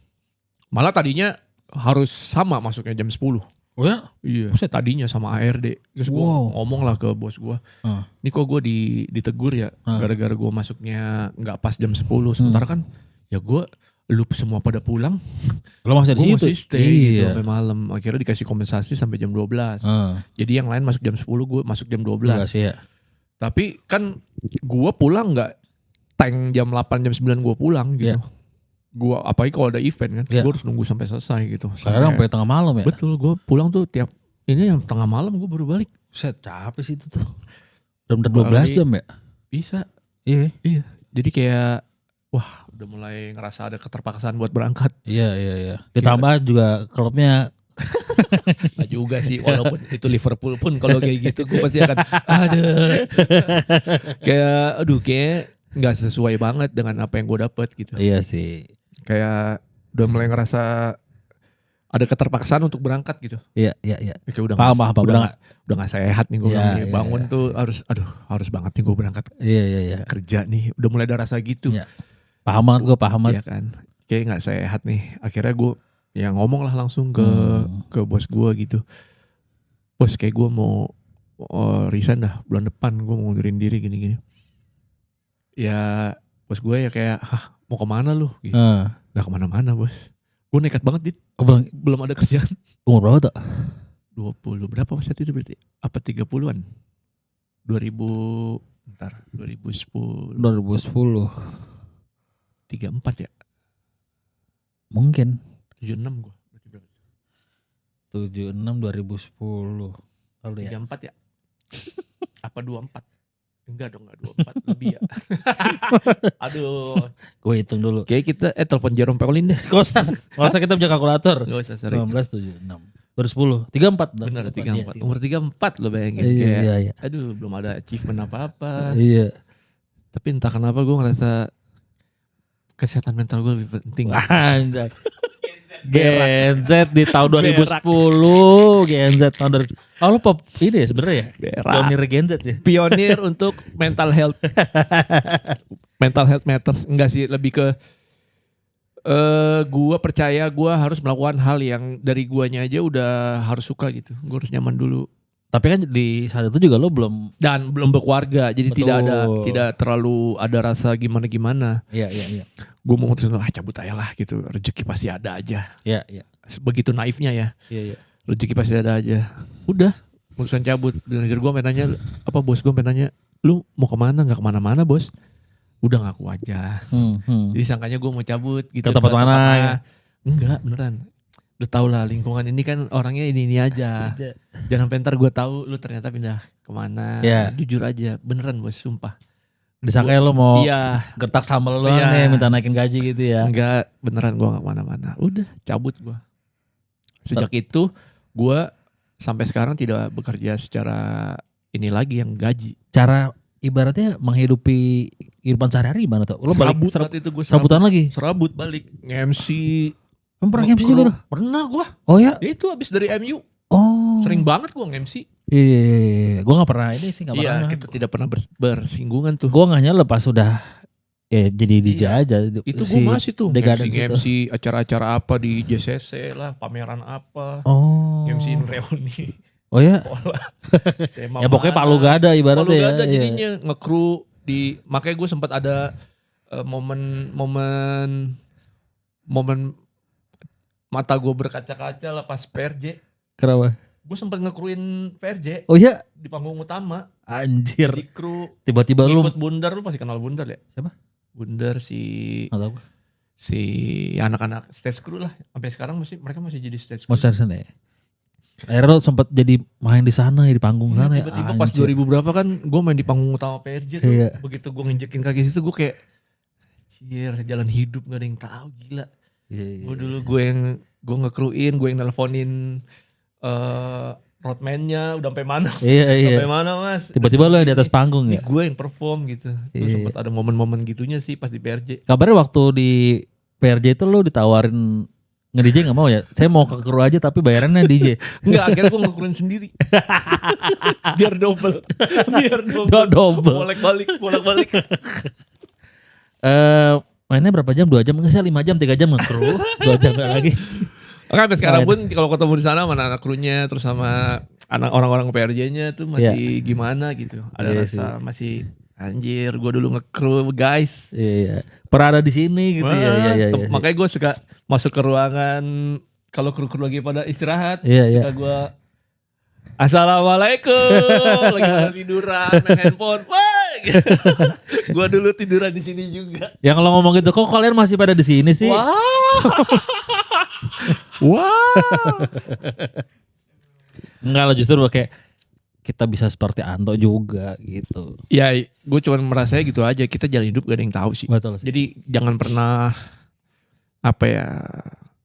Malah tadinya harus sama masuknya jam 10. Oh ya? Iya. Tadinya sama ARD. Terus gue ngomong lah ke bos gue. Ini kok gue ditegur ya. Gara-gara gue masuknya gak pas jam 10. Sementara kan ya gue lu semua pada pulang. Lo masih di situ? Masih stay gitu sampai malam. Akhirnya dikasih kompensasi sampai jam 12. Jadi yang lain masuk jam 10, gue masuk jam 12. Ya. Tapi kan gue pulang gak tank jam 8, jam 9 gue pulang gitu. Gue apalagi kalau ada event kan, gue harus nunggu sampai selesai gitu. Kadang sampai tengah malam ya? Betul, gue pulang tuh tiap, ini yang tengah malam gue baru balik. Set, capek sih itu tuh. Udah 12 jam ya? Bisa. Iya. Jadi kayak wah udah mulai ngerasa ada keterpaksaan buat berangkat. Iya. Ditambah juga klubnya. Nah juga sih, walaupun itu Liverpool pun kalau kayak gitu gue pasti akan kayak nggak sesuai banget dengan apa yang gue dapet gitu. Iya sih. Kayak udah mulai ngerasa ada keterpaksaan untuk berangkat gitu. Iya. Kayak udah gak sehat nih gue bangun tuh harus banget nih gue berangkat. Iya. Kerja nih, udah mulai ada rasa gitu. Iya. Paham banget gue, Iya kan. Kayak gak sehat nih. Akhirnya gue ya ngomong lah langsung ke bos gue gitu. Bos kayak gue mau resign dah bulan depan, gue mau ngundurin diri gini-gini. Ya bos gue ya kayak mau kemana lu gitu. Gak kemana-mana bos. Gue nekat banget dit. Belum ada kerjaan. Umur berapa tuh? 20 berapa waktu itu berarti? Apa 30-an? 2010. 2010. 34 ya? Mungkin. 76 gue. 76 2010. Tahu deh ya. 34 ya? Apa 24? Enggak dong, enggak 24, lebih ya. Aduh. Gue hitung dulu. Kayak kita telepon Jerome Pauline deh. Gak usah kita punya kalkulator. Gak usah, sorry. 1976 2010 34. Bener 34. Iya. Umur 34 lo bayangin. Iya. Aduh, belum ada achievement apa-apa. Iya. Tapi entah kenapa gue ngerasa kesehatan mental gue lebih penting. Anjay. Gen Z di tahun 2010. Gen Z tahun 2010. Oh lu pop ini ya sebenarnya ya? Pionir Gen Z ya? Pionir untuk mental health. Mental health matters. Enggak sih, lebih ke gue percaya gue harus melakukan hal yang dari guanya aja udah harus suka gitu. Gue harus nyaman dulu. Tapi kan di saat itu juga lo belum berkeluarga, jadi Betul. tidak terlalu ada rasa gimana. Iya. Gue mau mutusin cabut aja lah gitu, rezeki pasti ada aja. Iya. Begitu naifnya ya. Iya. Rezeki pasti ada aja. Udah, mutusin cabut. Manajer gue nanya, bos gue nanya, lu mau kemana? Nggak kemana-mana bos. Udah ngaku aja. Jadi sangkanya gue mau cabut gitu. Ke tempat mana? Enggak, beneran. Lu tau lah lingkungan ini kan orangnya ini aja. Jangan sampai ntar gue tahu lu ternyata pindah kemana. Ya. Jujur aja, beneran bos, sumpah. Disangka lo mau Iya. gertak sambal lo nih, minta naikin gaji gitu ya. Enggak, beneran gue gak kemana-mana. Udah cabut gue. Sejak itu gue sampai sekarang tidak bekerja secara ini lagi yang gaji. Cara ibaratnya menghidupi kehidupan sehari-hari gimana tuh? Lo balik saat itu gue serabutan lagi? Serabut balik. Nge-MC. Pernah MC juga lo? Pernah gue. Oh ya? Itu abis dari MU. Oh. Sering banget gue nge-MC. Iya. Gue gak pernah ini sih. Iya, kita tidak pernah bersinggungan tuh. Gue gak nyala pas udah jadi DJ aja. Itu gue masih tuh MC acara-acara apa di JCC lah, pameran apa. Oh. MC reuni. Oh ya? Ya pokoknya Palu gak ada ibaratnya Palu ya. gak ada jadinya nge-crew di, makanya gue sempat ada momen mata gue berkaca-kaca lah pas PRJ. Kenapa? Gue sempat nge-crewin PRJ. Oh ya? Di panggung utama. Anjir. Di kru. Tiba-tiba lu. Bundar, lu pasti kenal Bundar ya? Siapa? Bundar si anak-anak stage crew lah. Sampai sekarang mereka masih jadi stage crew. Masih sana ya? Akhirnya lo sempat jadi main di sana ya, di panggung sana ya. Tiba-tiba pas 2000 berapa kan gue main di panggung utama PRJ tuh. Iya. Begitu gue nginjekin kaki situ gue kayak jalan hidup gak ada yang tahu, gila. Iya. Gue dulu gue nge-crewin, gue yang nelponin roadman-nya udah sampai mana. Iya. Sampai mana mas. Tiba-tiba lo yang di atas panggung ya. Gue yang perform gitu. Terus sempat ada momen-momen gitunya sih pas di PRJ. Kabarnya waktu di PRJ itu lo ditawarin nge-DJ gak mau ya? Saya mau ke kru aja tapi bayarannya DJ. Enggak, akhirnya gue nge-crewin sendiri. Biar double. Bolak-balik. Mainnya berapa jam? 2 jam? Enggak sih 5 jam, 3 jam nge-crew. 2 jam lagi. Oke, sampai sekarang pun kalau ketemu di sana sama anak krunya terus sama anak orang-orang PRJ-nya tuh masih gimana gitu. Ada rasa masih anjir, gue dulu nge-crew guys. Iya. Pernah ada di sini gitu ya. Makanya gue suka masuk ke ruangan kalau kru-kru lagi pada istirahat. Suka gue Assalamualaikum, lagi pada tiduran, main handphone. Wah, gitu. Gue dulu tiduran di sini juga. Ya kalau ngomong gitu, kok kalian masih pada di sini sih? Wow. Enggak lah, justru kayak kita bisa seperti Anto juga gitu. Ya gue cuma merasanya gitu aja, kita jalan hidup gak ada yang tahu sih. Betul sih. Jadi jangan pernah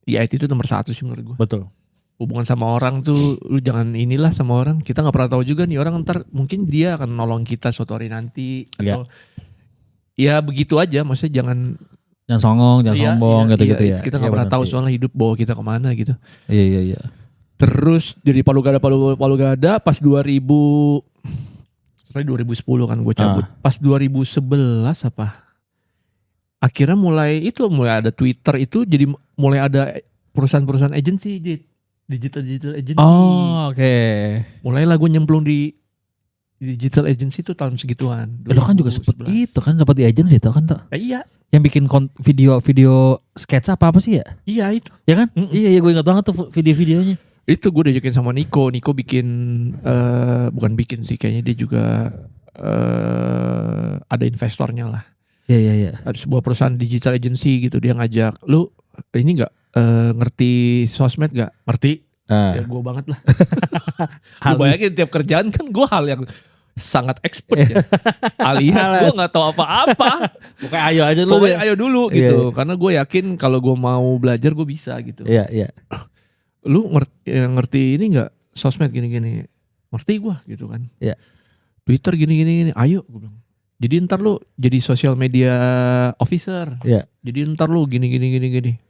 itu nomor 1 sih menurut gue. Betul. Hubungan sama orang tuh lu jangan inilah sama orang. Kita gak pernah tahu juga nih orang ntar mungkin dia akan nolong kita suatu hari nanti. Ya. Atau ya begitu aja, maksudnya jangan songong, jangan sombong gitu-gitu ya. Kita gak pernah tahu soalnya hidup bawa kita kemana gitu. Iya. Terus jadi Palu Gada pas 2010 kan gue cabut. Pas 2011 apa? Akhirnya mulai ada Twitter itu, jadi mulai ada perusahaan-perusahaan agency, digital agency. Oh, oke. Mulailah gue nyemplung di digital agency tuh tahun segituan. Lo kan juga seperti itu kan, sempat di agency itu kan tuh. Iya. Yang bikin video sketsa apa sih ya? Iya itu. Ya kan? Iya gue ingat banget tuh video-videonya. Itu gue diajakin sama Niko bikin bukan bikin sih, kayaknya dia juga ada investornya lah. Iya. Ada sebuah perusahaan digital agency gitu, dia ngajak lu ini nggak ngerti sosmed nggak? Ngerti. Ya gue banget lah. Gue bayangin tiap kerjaan kan gue hal yang sangat expert ya. Alias gue gak tahu apa-apa. Pokoknya ayo aja dulu. Pokoknya ayo dulu gitu. Karena gue yakin kalau gue mau belajar gue bisa gitu. Iya. Lu ngerti ini gak? Sosmed gini-gini. Ngerti gue gitu kan. Iya. Twitter gini-gini. Ayo gue bilang. Jadi ntar lu jadi social media officer. Iya. Jadi ntar lu gini.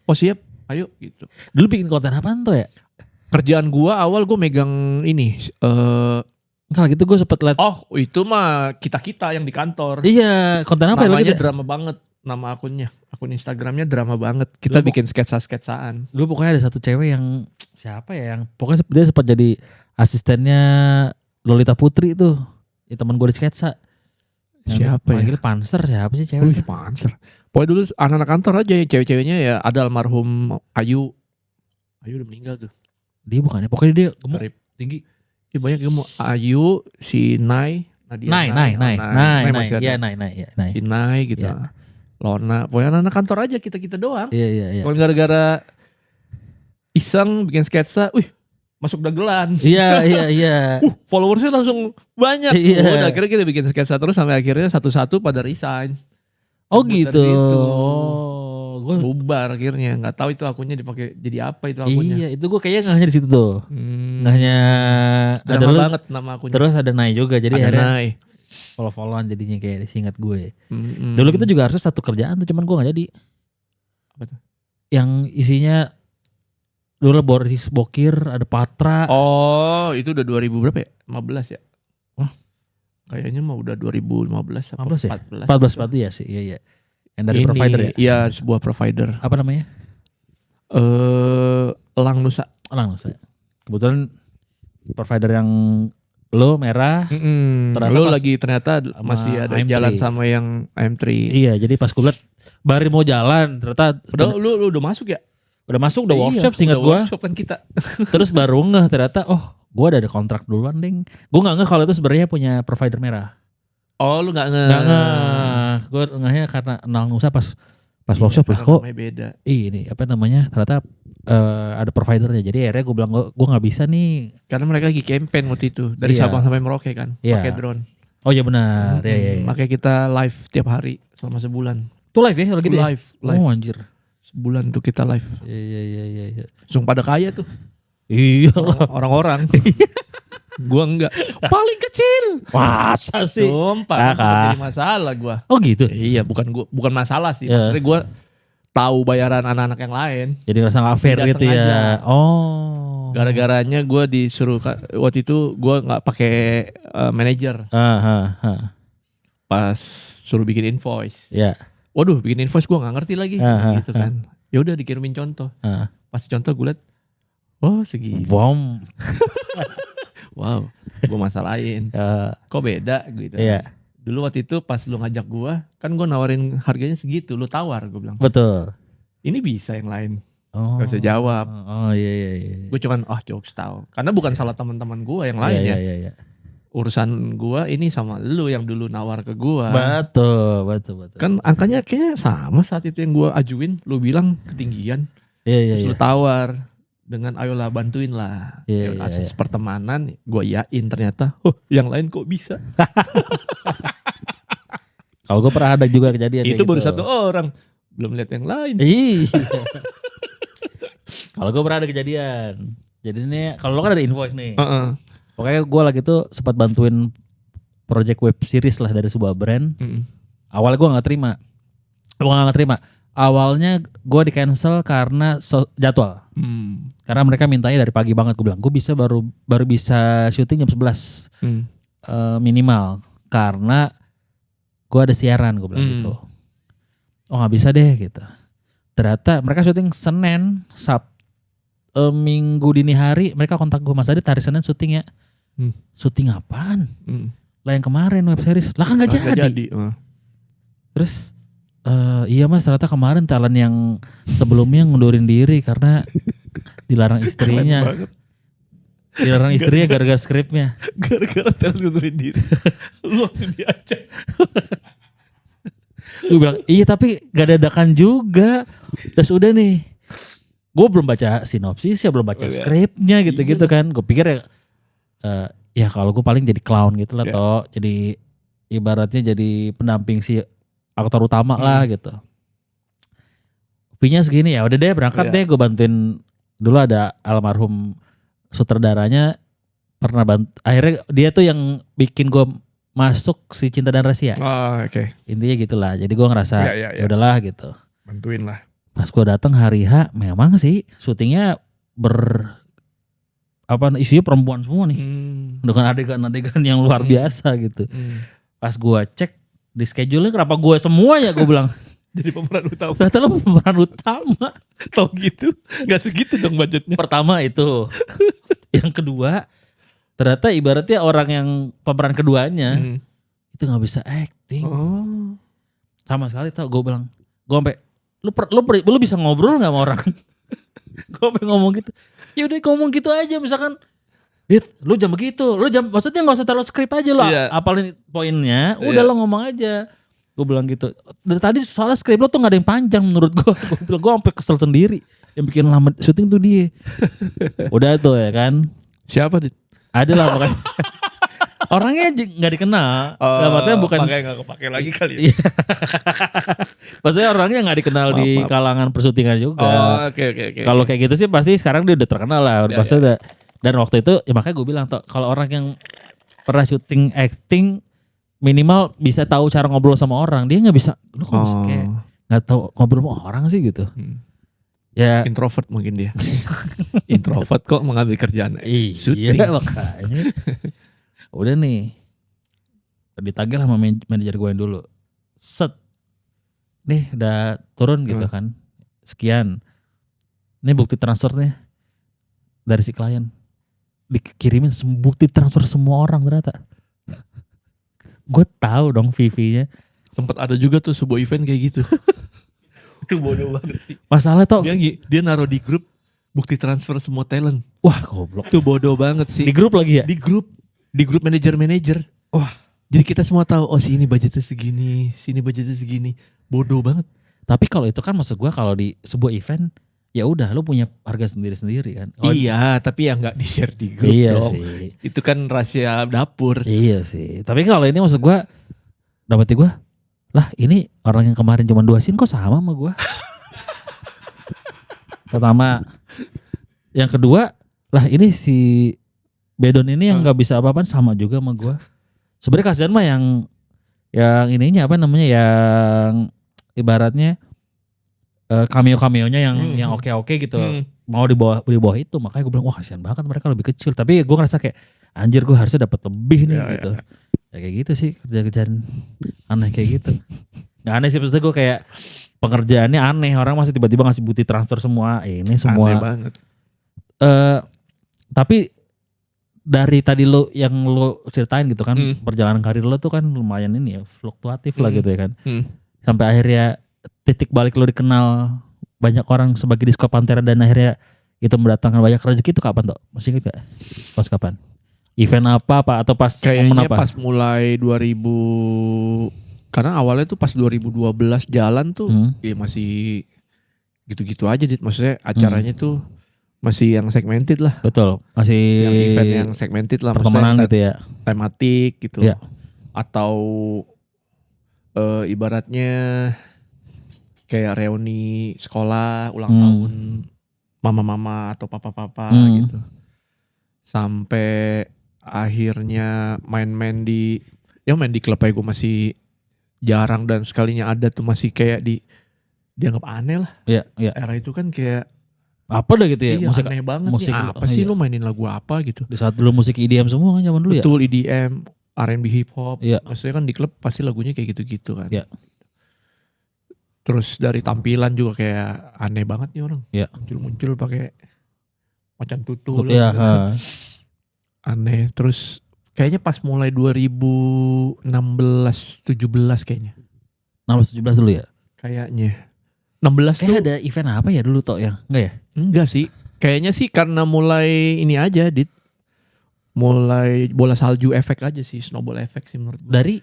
Oh siap, ayo gitu. Dulu bikin konten apaan tuh ya? Kerjaan gua awal gue megang ini. Kalau gitu gue sempet liat. Oh itu mah kita yang di kantor. Iya, konten apa namanya ya? Namanya drama banget. Nama akunnya. Akun Instagramnya drama banget. Kita bikin sketsa-sketsaan. Dulu pokoknya ada satu cewek yang siapa ya? Yang pokoknya dia sempat jadi asistennya Lolita Putri tuh. Ya, teman gue di sketsa. Siapa ya? Panggil Panser siapa sih cewek? Panser. Pokoknya dulu anak-anak kantor aja ya, cewek-ceweknya ya ada almarhum Ayu. Ayu udah meninggal tuh. Dia bukannya, pokoknya dia gemuk, tinggi. Ya banyak gemuk. Ayu, si Nai, Nadia. Nai. Iya Nai. Si Nai gitu. Ya. Lona. Pokoknya anak-anak kantor aja kita doang. Iya. Kalau gara-gara iseng bikin sketsa, masuk dagelan. Iya. Followersnya langsung banyak. Iya. Udah akhirnya kita bikin sketsa terus sampai akhirnya satu-satu pada resign. Oh gitu. Gue bubar akhirnya. Nggak tahu itu akunnya dipakai jadi apa itu akunnya. Iya, itu gue kayaknya ngehnya di situ tuh. Ngehnya ada lu banget nama akunnya. Terus ada Nai juga. Jadi ada akhirnya Nai. Follow-followan jadinya kayak singkat gue. Dulu kita juga harus satu kerjaan tuh, cuman gue nggak jadi. Apa tuh? Yang isinya dulu Boris Bokir, ada Patra. Oh, itu udah 2000 berapa ya? 15 ya? Kayaknya mah udah 2015 atau 15 ya? 14 ya sih, iya. Yang dari ini, provider ya? Iya, sebuah provider. Apa namanya? Elang Nusa. Kebetulan provider yang lo merah. Lo lagi ternyata masih ada AM3. Jalan sama yang AM3. Iya, jadi pas gue liat baru mau jalan ternyata. Lu udah masuk ya? Udah masuk, udah workshop seingat gue. Workshop kan kita. Terus baru ngeh ternyata, gue ada kontrak duluan ding. Gue gak ngeh kalau itu sebenarnya punya provider merah. Oh lu gak ngeh? Gak ngeh. Gue ngehnya karena Nal Nusa pas workshop lah kok. Beda. Ini apa namanya ternyata ada providernya. Jadi akhirnya gue bilang gue gak bisa nih. Karena mereka lagi campaign waktu itu. Dari Sabang sampai Merauke kan. Pakai drone. Oh iya benar. Iya. Makanya kita live tiap hari selama sebulan. Itu live ya gitu ya? Live. Oh anjir. Sebulan tuh kita live. Iya. Langsung pada kaya tuh. Iya. Orang-orang. Gua enggak. Paling kecil. Masa sih? Sumpah. Jadi masalah gua. Oh gitu? Iya bukan masalah sih. Maksudnya gua tahu bayaran anak-anak yang lain. Jadi ngerasa gak fair gitu ya. Oh. Gara-garanya gua disuruh waktu itu gua gak pakai manajer. Pas suruh bikin invoice. Iya. Waduh, bikin invoice gue gak ngerti lagi gitu kan. Ya udah dikirimin contoh. Pas contoh gue liat, segitu. Wow, gue masalahin. Kok beda gitu. Iya. Dulu waktu itu pas lu ngajak gue, kan gue nawarin harganya segitu, lu tawar gue bilang. Betul. Ini bisa yang lain. Gak bisa jawab. Oh iya. Gue cuman jokes tahu. Karena bukan salah teman-teman gue yang lain ya. Iya. Urusan gua ini sama lu yang dulu nawar ke gua. Betul. Kan angkanya kayaknya sama saat itu yang gua ajuin, lu bilang ketinggian. Iya. Terus lu tawar dengan ayolah bantuin lah. Asas iya. pertemanan, gua iyain ternyata. Yang lain kok bisa. Kalau gua pernah ada juga kejadian itu baru gitu. 1 orang, belum lihat yang lain. Iya. Kalau gua pernah ada kejadian. Jadi ini kalau lo kan ada invoice nih. Pokoknya gue lagi tuh sempat bantuin project web series lah dari sebuah brand. Awalnya gue gak terima. Awalnya gue di cancel karena jadwal. Karena mereka mintanya dari pagi banget. Gue bilang gue bisa baru bisa syuting jam 11 minimal. Karena gue ada siaran, gue bilang gitu. Oh gak bisa deh gitu. Ternyata mereka syuting Senin, Minggu dini hari mereka kontak gue, Mas Adit hari Senin syuting ya. Syuting apaan? Lah yang kemarin web series. Lah kan gak jadi. Terus iya Mas, ternyata kemarin talent yang sebelumnya ngundurin diri karena dilarang istrinya. Dilarang istrinya gara-gara skripnya. Gara-gara talent ngundurin diri. Lu langsung diajak. Gue bilang iya tapi gak dadakan juga. Terus udah nih gue belum baca sinopsis ya, belum baca skripnya gitu-gitu kan. Gue pikir ya ya kalau gue paling jadi clown gitu lah toh. Jadi ibaratnya jadi pendamping si aktor utama lah gitu. Fee-nya segini ya udah deh berangkat deh, gue bantuin dulu ada almarhum sutradaranya pernah akhirnya dia tuh yang bikin gue masuk si Cinta dan Rahasia. Intinya gitulah. Jadi gue ngerasa ya udahlah gitu. Bantuin lah. Pas gue datang hari H memang sih syutingnya isinya perempuan semua nih. Dengan adegan-adegan yang luar biasa gitu. Pas gue cek di schedule-nya kenapa gue semua ya, gue bilang. Jadi pemeran utama. Ternyata lo pemeran utama. Tau gitu. Gak segitu dong budgetnya. Pertama itu. Yang kedua, ternyata ibaratnya orang yang pemeran keduanya itu gak bisa acting. Sama sekali tau, gue bilang. Gue sampai, lu bisa ngobrol gak sama orang? Gue sampai ngomong gitu. Ya udah ngomong gitu aja misalkan. Dit, lu jam begitu. Maksudnya gak usah taruh skrip aja lo. Apalin poinnya, udah lo ngomong aja. Gue bilang gitu. Dari tadi soalnya skrip lo tuh gak ada yang panjang menurut gue. Gue bilang gue sampai kesel sendiri. Yang bikin lama syuting tuh dia. Udah tuh ya kan. Siapa Dit? Ada lah makanya. Orangnya gak dikenal. Maksudnya bukan. Makanya gak kepake lagi kali ya. Maksudnya orangnya gak dikenal di kalangan persyutingan juga. Oke. Kalau kayak gitu sih pasti sekarang dia udah terkenal lah. Maksudnya. Dan waktu itu ya makanya gue bilang tuh. Kalau orang yang pernah syuting acting. Minimal bisa tahu cara ngobrol sama orang. Dia gak bisa. Lu kok bisa kayak gak tahu ngobrol sama orang sih gitu. Ya introvert mungkin dia. Introvert kok mengambil kerjaan. Iya makanya. Udah nih. Ditagih sama manajer gue yang dulu. Set. Nih udah turun gitu kan. Sekian. Ini bukti transfernya. Dari si klien. Dikirimin bukti transfer semua orang ternyata. Gue tahu dong VV-nya. Sempat ada juga tuh sebuah event kayak gitu. Itu bodoh banget sih. Masalahnya tuh dia naruh di grup bukti transfer semua talent. Wah goblok. Itu bodoh banget sih. Di grup lagi ya? Di grup manajer. Wah. Jadi kita semua tahu sini budgetnya segini, sini budgetnya segini. Bodoh banget. Tapi kalau itu kan maksud gue kalau di sebuah event ya udah lu punya harga sendiri-sendiri kan. Iya, tapi ya nggak di-share di grup dong. Sih. Itu kan rahasia dapur. Iya sih. Tapi kalau ini maksud gue dapetnya gue, lah ini orang yang kemarin cuma 2 scene kok sama gue. Pertama. Yang kedua, lah ini si Bedon ini yang nggak bisa apa-apa sama juga sama gue. Sebenarnya kasihan mah yang ininya apa namanya yang ibaratnya cameo-cameonya yang oke gitu. Mau di bawah itu, makanya gue bilang wah kasihan banget mereka lebih kecil. Tapi gue ngerasa kayak anjir gue harusnya dapat lebih nih gitu. Ya kayak gitu sih kerjaan aneh kayak gitu. Gak aneh sih maksudnya gue kayak pengerjaannya aneh, orang masih tiba-tiba ngasih bukti transfer semua. Ini semua aneh banget. Tapi dari tadi lo yang lo ceritain gitu kan, perjalanan karir lo tuh kan lumayan ini ya fluktuatif lah gitu ya kan. Sampai akhirnya titik balik lo dikenal banyak orang sebagai Disko Pantera dan akhirnya itu mendatangkan banyak rezeki itu kapan toh? Masih inget gak? Pas kapan? Event apa atau pas kayaknya pas mulai 2000, karena awalnya tuh pas 2012 jalan tuh ya masih gitu-gitu aja Dit. Maksudnya acaranya tuh masih yang segmented lah. Betul, masih yang event yang segmented lah. Pertemanan gitu ya. Tematik gitu. Ya. Atau ibaratnya kayak reuni sekolah, ulang tahun mama-mama atau papa-papa gitu. Sampai akhirnya main di klub aja gue masih jarang dan sekalinya ada tuh masih kayak dianggap aneh lah. Iya. Era itu kan kayak apa dah gitu ya? Iya, musik aneh banget musik nih. Apa sih lu mainin lagu apa gitu? Di saat dulu musik EDM semua kan zaman dulu. Betul, ya? EDM, R&B, hip hop. Iya. Maksudnya kan di klub pasti lagunya kayak gitu-gitu kan. Iya. Terus dari tampilan juga kayak aneh banget nih orang. Iya. Muncul pakai macan tutul. Iya. Aneh. Terus kayaknya pas mulai 2016, 17 kayaknya. 16, 17 dulu ya? Kayaknya. 16 kayak tuh. Ada event apa ya dulu toh ya? Enggak ya? Enggak sih. Kayaknya sih karena mulai ini aja Dit. Mulai bola salju efek aja sih. Snowball efek sih menurut gue. Dari?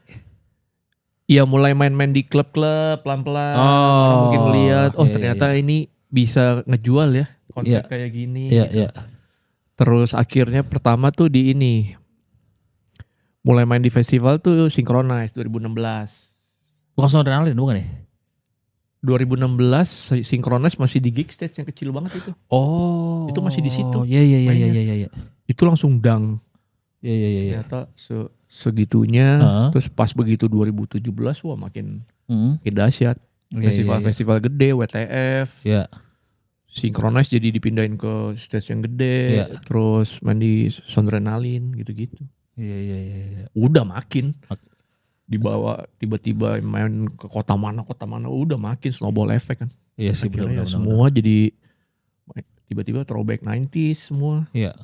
Iya mulai main-main di klub-klub pelan-pelan. Mungkin lihat ternyata ini bisa ngejual ya. konsep kayak gini. Iya, gitu. iya. Terus akhirnya pertama tuh di ini. Mulai main di festival tuh Synchronize 2016. Bukan Soundrenalin bukan ya? 2016 Synchronize masih di gig stage yang kecil banget itu. Oh. Itu masih di situ. Iya. Itu langsung dang. Iya. Ternyata segitunya. Terus pas begitu 2017 wah makin dahsyat. Festival-festival gede, WTF. Iya. Synchronize jadi dipindahin ke stage yang gede. Terus main di Soundrenalin gitu-gitu. Iya. Udah makin. Dibawa tiba-tiba main ke kota mana udah makin snowball effect kan. Iya sih benar. Semua jadi tiba-tiba throwback 90s semua. Iya.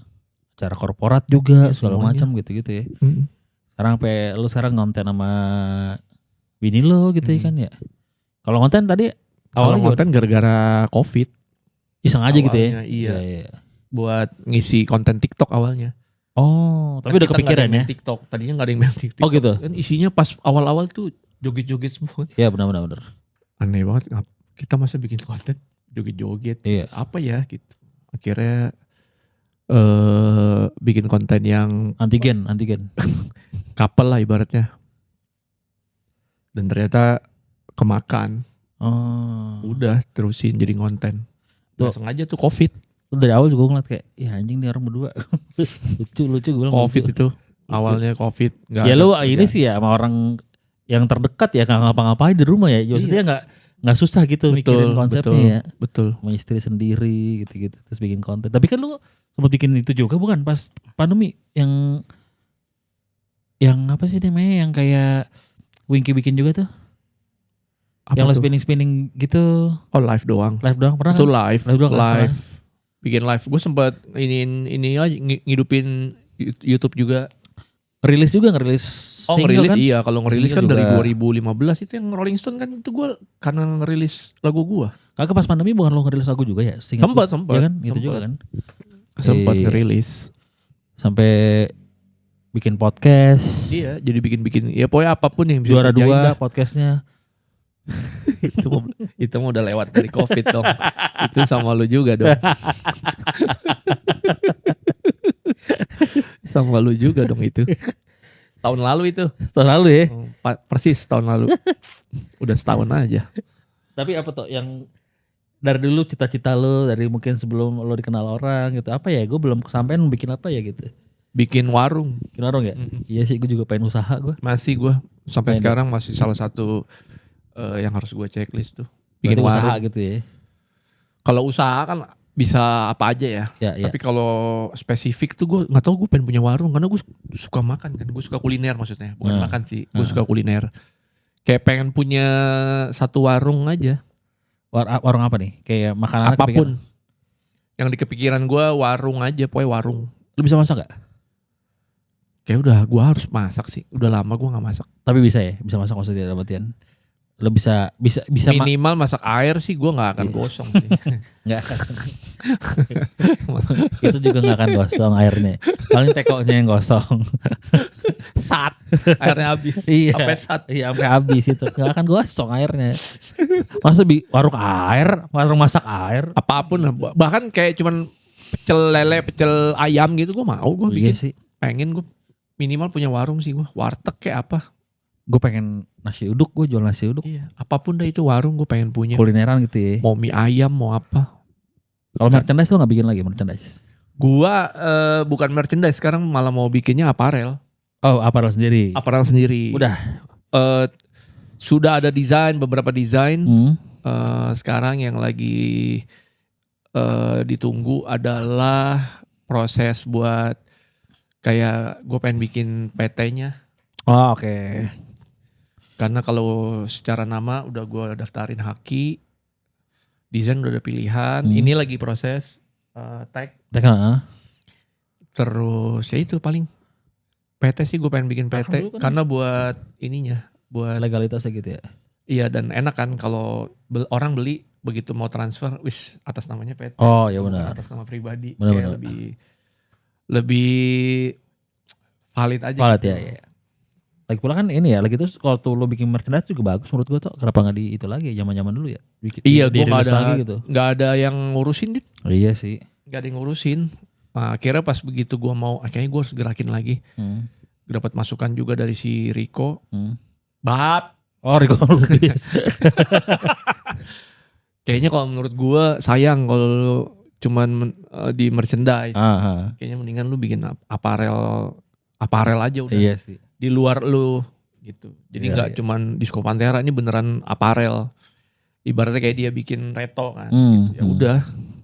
Acara korporat juga segala macam gitu-gitu ya. Sekarang lu sekarang ngonten sama bini lo gitu ya kan ya. Kalau ngonten tadi ngonten gara-gara Covid. Iseng aja gitu ya. Iya. Buat ngisi konten TikTok awalnya. Oh, tapi udah kepikiran ya? TikTok. Tadinya gak ada yang main TikTok. Oh gitu? Kan isinya pas awal-awal tuh joget-joget semua. Iya benar. Aneh banget. Kita masa bikin konten joget-joget. Iya. Apa ya gitu. Akhirnya bikin konten yang antigen. Couple lah ibaratnya. Dan ternyata kemakan. Oh. Udah terusin jadi konten. Tuh sengaja tuh Covid. Dari awal juga ngeliat kayak ya anjing nih orang berdua. lucu gue bilang Covid lucu. Itu awalnya Covid ya lu ini sih ya sama orang yang terdekat ya nggak ngapa-ngapain di rumah ya maksudnya nggak susah gitu mikirin konsepnya ya sama istri sendiri gitu terus bikin konten. Tapi kan lu sempat bikin itu juga bukan pas pandemi yang apa sih namanya yang kayak Winky bikin juga tuh apa yang spinning gitu. Oh live doang pernah itu kan? live bikin live. Gue sempat ini aja ngidupin YouTube juga. Ngerilis ngerilis kan? Iya, kalau ngerilis kan dari 2015 itu yang Rolling Stone kan itu gue karena ngerilis lagu gue. Kagak pas pandemi bukan lo ngerilis lagu juga ya? Sempat ya kan? Itu juga kan? Sempat ngerilis. Sampai bikin podcast. Iya, jadi bikin ya pokoknya apapun yang bisa Juara 2 podcastnya. itu mah udah lewat dari Covid dong. Itu sama lu juga dong. Sama lu juga dong itu. Tahun lalu itu. Tahun lalu ya? Persis tahun lalu. Udah setahun aja. Tapi apa tuh yang dari dulu cita-cita lu dari mungkin sebelum lu dikenal orang gitu. Apa ya? Gue belum kesampean bikin apa ya gitu. Bikin warung. Bikin warung ya? Iya sih gue juga pengen usaha gue. Masih gue. Sampai sekarang masih salah satu yang harus gue checklist tuh. Bikin warung. Usaha gitu ya? Kalau usaha kan bisa apa aja ya. Tapi kalau spesifik tuh gue gak tahu gue pengen punya warung. Karena gue suka makan kan. Gue suka kuliner maksudnya. Bukan makan sih. Gue suka kuliner. Kayak pengen punya satu warung aja. Warung apa nih? Kayak makanan apapun. Yang di kepikiran gue warung aja. Pokoknya warung. Lu bisa masak gak? Kayak udah gue harus masak sih. Udah lama gue gak masak. Tapi bisa ya? Bisa masak maksudnya dalam artian? Lo bisa minimal masak air sih gue nggak akan gosong sih. Nggak itu juga nggak akan gosong airnya, paling tekonya yang gosong. Sat airnya habis. Sampai habis itu nggak akan gosong airnya. Masa warung masak air apapun bahkan kayak cuman pecel lele pecel ayam gitu gue mau gue bikin sih. Pengen gue minimal punya warung sih gue, warteg kayak apa. Gue pengen nasi uduk, gue jual nasi uduk. Iya, apapun dah itu warung gue pengen punya. Kulineran gitu ya. Mau mie ayam, mau apa. Kalau merchandise lo gak bikin lagi merchandise? Gua bukan merchandise, sekarang malah mau bikinnya aparel. Oh, aparel sendiri? Aparel sendiri. Udah? Sudah ada beberapa desain. Sekarang yang lagi ditunggu adalah proses buat kayak gue pengen bikin PT-nya. Oh oke. Karena kalau secara nama udah gue daftarin Haki, desain udah ada pilihan. Ini lagi proses tag. Terus ya itu paling PT sih gue pengen bikin PT kan karena buat ininya, buat legalitasnya gitu ya. Iya dan enak kan kalau orang beli begitu mau transfer, atas namanya PT. Oh ya benar. Atas nama pribadi. Benar. Lebih valid aja. Valid gitu. ya. Lagi pula kan ini ya, lagi terus kalau tuh lo bikin merchandise juga bagus menurut gue tuh. Kenapa nggak di itu lagi ya, zaman dulu ya? Iya, gue nggak ada yang ngurusin dit. Oh, iya sih. Nggak ada yang ngurusin. Nah, akhirnya pas begitu gue mau, akhirnya gue harus gerakin lagi. Dapat masukan juga dari si Rico. Bab. Oh, Rico Lubis. Kayaknya kalau menurut gue sayang kalau cuman di merchandise. Kayaknya mendingan lu bikin aparel aja udah. Iya sih. Di luar lu gitu. Jadi nggak cuman Disco Pantera, ini beneran aparel. Ibaratnya kayak dia bikin reto kan. Gitu. Ya udah,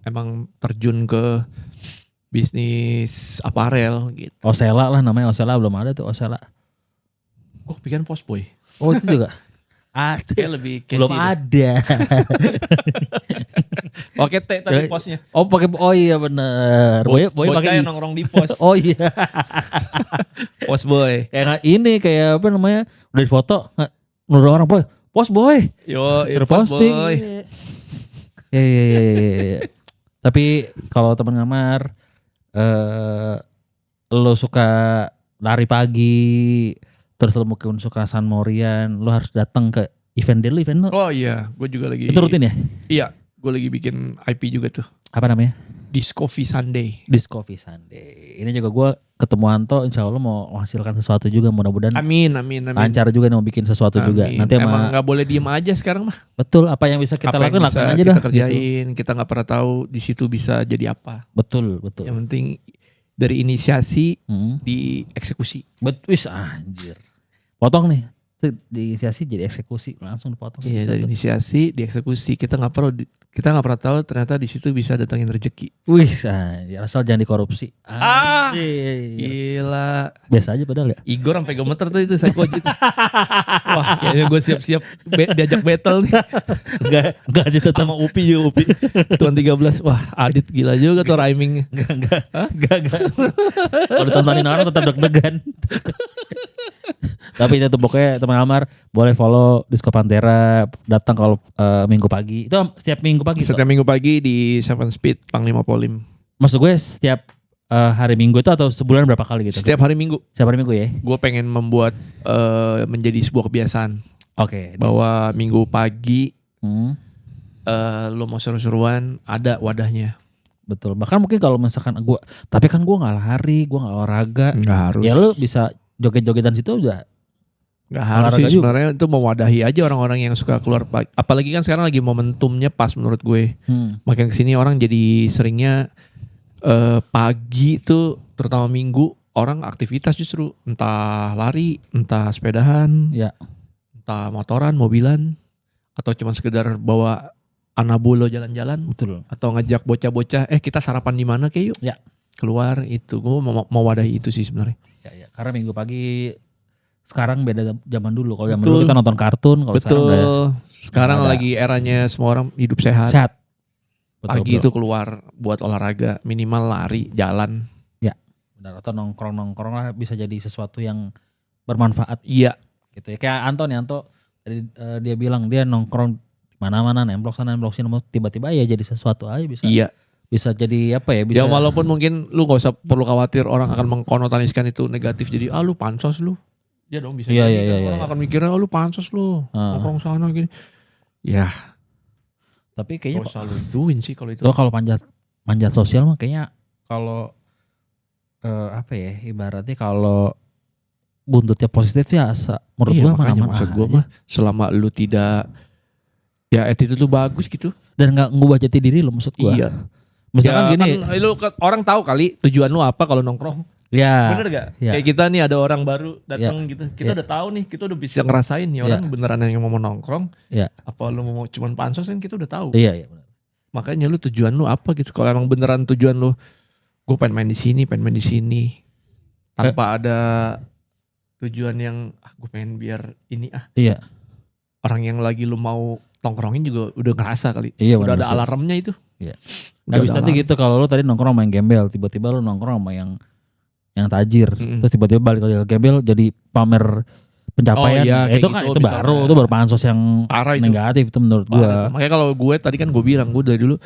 emang terjun ke bisnis aparel gitu. Osela lah namanya, Osela belum ada tuh Osela. Gue bikin Postboy. Oh itu juga. Kayak lebih belum ada. Oke tadi posnya. Oh pakai, oh iya bener. Boy pakai nongkrong di pos. Oh iya. Postboy. Kayak ini kayak apa namanya? Udah di foto, menurut orang boy, Postboy. Yo, posting. Iya. Tapi kalau teman ngamar, lo suka lari pagi, terus lo mungkin suka San Morian, lo harus datang ke event lo. Oh iya, gue juga lagi. Itu rutin ya? Iya, gue lagi bikin IP juga tuh. Apa namanya? Discovery Sunday. Discovery Sunday. Ini juga gue ketemu Anto, insya Allah mau menghasilkan sesuatu juga, mudah-mudahan. Amin. Lancar juga nih, mau bikin sesuatu juga. Nanti emang nggak boleh diem aja sekarang mah. Betul, apa yang bisa kita lakukan aja dah. Kita kerjain, gitu. Kita nggak pernah tahu di situ bisa jadi apa. Betul. Yang penting dari inisiasi dieksekusi. Wis anjir. Potong nih. Diinisiasi jadi eksekusi, langsung dipotong. Iya, dari inisiasi dieksekusi. Kita nggak pernah tahu ternyata di situ bisa datangin rezeki. Wih, asal jangan dikorupsi. Gila. Biasa aja padahal ya. Igor sampai gemeter tuh itu psycho gitu. Wah, kayaknya gue siap-siap diajak battle nih. Enggak sih, tetap sama Upi. Tuan 13. Wah, Adit gila juga tuh rhyming. Enggak. Kalau ditontonin orang tetap deg-degan. Tapi itu pokoknya teman Amar boleh follow Disco Pantera, datang kalau minggu pagi. Itu setiap minggu pagi. Setiap minggu pagi di Seven Speed Panglima Polim. Maksud gue setiap hari Minggu itu atau sebulan berapa kali gitu? Setiap hari Minggu. Setiap hari Minggu ya. Gue pengen membuat menjadi sebuah kebiasaan. Oke. Bahwa Minggu pagi lo mau seru-seruan ada wadahnya. Betul. Bahkan mungkin kalau misalkan gue, tapi kan gue nggak lari, gue nggak olahraga. Nggak harus. Ya lo bisa joget-jogetan situ udah. Gak harus sih sebenarnya, itu mewadahi aja orang-orang yang suka keluar pagi. Apalagi kan sekarang lagi momentumnya pas menurut gue. Makin kesini orang jadi seringnya pagi itu terutama Minggu orang aktivitas justru. Entah lari, entah sepedahan, entah motoran, mobilan. Atau cuma sekedar bawa anabolo jalan-jalan. Betul. Atau ngajak bocah-bocah, kita sarapan di mana kayak yuk. Ya. Keluar itu, gue mau wadahi itu sih sebenarnya. Ya. Karena Minggu pagi sekarang beda zaman dulu. Kalau zaman dulu kita nonton kartun, kalau sekarang lagi eranya semua orang hidup sehat. Pagi itu keluar buat olahraga, minimal lari, jalan. Ya, benar. Atau nongkrong lah bisa jadi sesuatu yang bermanfaat. Iya. Gitu ya. Kayak Anto tadi dia bilang dia nongkrong mana-mana, nemplok sana, nemplok sini, tiba-tiba ya jadi sesuatu aja bisa. Iya. Bisa jadi apa ya? Bisa. Ya walaupun mungkin lu gak usah perlu khawatir orang akan mengkonotariskan itu negatif. Jadi lu pansos lu. Ya dong bisa. Iya. Orang akan mikirnya lu pansos lu. Nongkrong sana gini. Ya. Tapi kayaknya gak usah lu ituin sih kalau itu. Kalau manjat sosial mah kayaknya kalau apa ya? Ibaratnya kalau buntutnya positif ya menurut gua makanya maksud gua mah selama lu tidak ya attitude lu bagus gitu. Dan gak ngubah jati diri lu maksud gua. Iya. Misalkan gini. Kan, lu orang tahu kali tujuan lu apa kalau nongkrong. Ya. Bener gak? Ya. Kayak kita nih ada orang baru datang gitu. Kita udah tahu nih, kita udah bisa ngerasain nih orang beneran yang mau nongkrong. Ya. Apa lu mau cuman pansos kan kita udah tahu. Iya benar. Makanya lu tujuan lu apa gitu. Kalau emang beneran tujuan lu gue pengen main di sini, tanpa ada tujuan yang gue pengen biar ini Iya. Orang yang lagi lu mau nongkrongin juga udah ngerasa kali. Iya, udah ada alarmnya itu. Iya. Gak bisa nanti gitu kalau lu tadi nongkrong main gembel, tiba-tiba lu nongkrong sama yang tajir, terus tiba-tiba balik lagi ke gembel jadi pamer pencapaian. Itu kan gitu, itu baru pansos yang negatif itu menurut gua. Makanya kalau gue tadi kan gue bilang gue dari dulu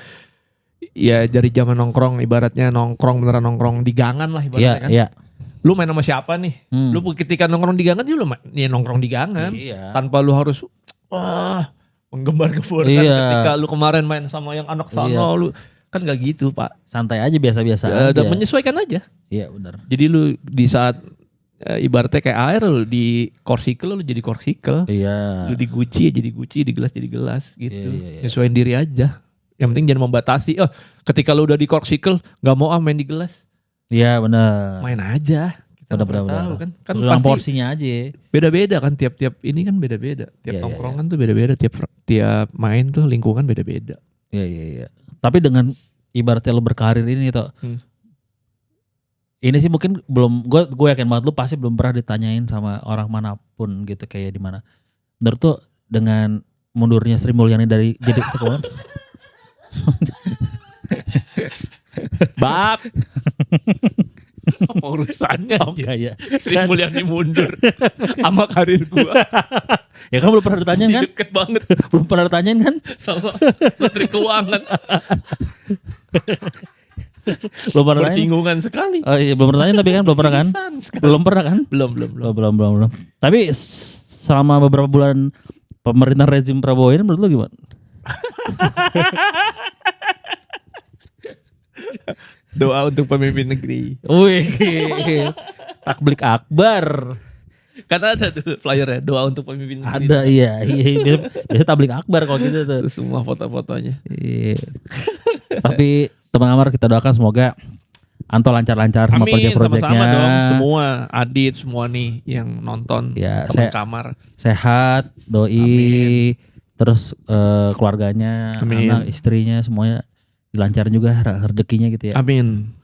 ya dari zaman nongkrong ibaratnya beneran nongkrong di gangan lah ibaratnya kan. Iya. lu main sama siapa nih? Lu ketika nongkrong di gangan, lu nongkrong di gangan. Iya. Tanpa lu harus menggembar-gemborkan ketika lu kemarin main sama yang anak sana, lu kan gak gitu Pak. Santai aja, biasa-biasa aja. Dan menyesuaikan aja. Iya benar. Jadi lu di saat ibaratnya kayak air, lu di korsikel lu jadi korsikel. Iya. Lu di Gucci jadi Gucci, di gelas jadi gelas gitu. Iya. Nyesuaiin diri aja. Yang penting jangan membatasi. Ketika lu udah di korsikel gak mau main di gelas. Iya benar. Main aja. Benar. Kan Ulang pasti porsinya aja. Beda-beda kan tiap ini kan beda-beda. Tiap tongkrongan tuh beda-beda. Tiap main tuh lingkungan beda-beda. Iya. Tapi dengan ibaratnya lo berkarir ini tuh. Ini sih mungkin belum, gue yakin banget lu pasti belum pernah ditanyain sama orang manapun gitu kayak di mana. Menurut tuh dengan mundurnya Sri Mulyani dari jadi ketua. Bab. Apa urusannya? Ya. Sri Mulyani mundur sama karir gua. Ya kan belum pernah ditanyain kan? Deket banget. Belum pernah ditanyain kan? Sama Menteri Keuangan. Belum pernah bersinggungan sekali. Oh iya, belum pernah tanya tapi kan belum pernah kan? Belum pernah kan? Belum. Tapi selama beberapa bulan pemerintah rezim Prabowo ini menurut lu gimana? Doa untuk pemimpin negeri. Wih, takbik akbar. Kan ada tuh flyernya, doa untuk pemimpin negeri. Ada iya. Biasa tablik akbar kalau gitu tuh. Semua foto-fotonya. Iya. Tapi teman Amar kita doakan semoga Anto lancar-lancar sama proyek-proyeknya. Sama-sama dong semua, Adit semua nih yang nonton ya, teman kamar. Sehat, doi, terus keluarganya, Amin. anak, istrinya semuanya dilancarin juga rezekinya gitu ya. Amin.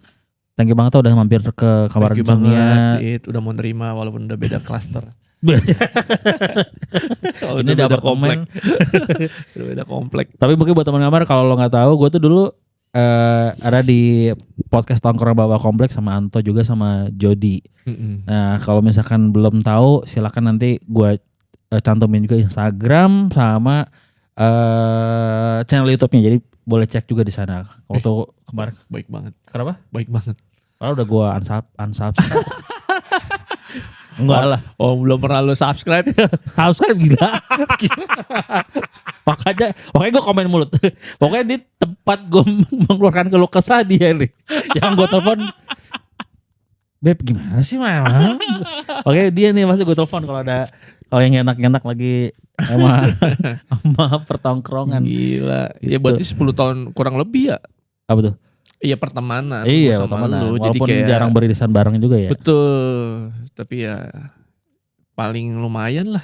Thank you banget udah mampir ke kamar insomnia. Udah mau nerima walaupun udah beda klaster. Ini udah ada komen. Udah beda komplek. Tapi mungkin buat teman kamar kalau lo nggak tahu, gue tuh dulu ada di podcast Tongkrong Bawah Komplek sama Anto juga sama Jody. Nah kalau misalkan belum tahu silakan nanti gue cantumin juga Instagram sama channel YouTube-nya. Jadi boleh cek juga di sana. Waktu kemarin baik banget. Kenapa? Baik banget. Kalau udah gue unsubscribe. Enggak lah. Oh belum pernah lo subscribe? Subscribe gila. Makanya gue komen mulut. Pokoknya di tempat gue mengeluarkan keluh kesah dia nih. Yang gue telepon, Beb gimana sih Mama? Oke dia nih masih gue telepon kalau yang enak-enak lagi sama pertongkrongan. Gila. Ya berarti 10 tahun kurang lebih ya. Apa tuh? Iya pertemanan. Iya pertemanan. Walaupun jadi kayak, jarang beririsan bareng juga ya. Betul. Tapi ya paling lumayan lah.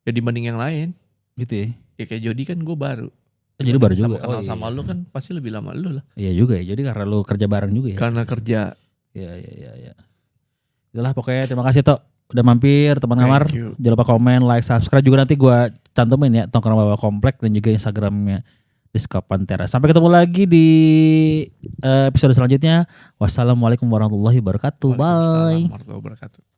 Ya dibanding yang lain. Gitu ya. Ya kayak Jody kan gue baru. Jadi baru juga. Kenal sama lu kan pasti lebih lama lu lah. Iya juga ya. Jadi karena lu kerja bareng juga ya. Karena kerja. Iya. Itulah pokoknya terima kasih Tok. Udah mampir teman kamar. Jangan lupa komen, like, subscribe juga nanti gue cantumin ya Tongkrong Bawah Komplek dan juga Instagramnya Diskopan Teras. Sampai ketemu lagi di episode selanjutnya. Wassalamualaikum warahmatullahi wabarakatuh. Bye. Warahmatullahi wabarakatuh.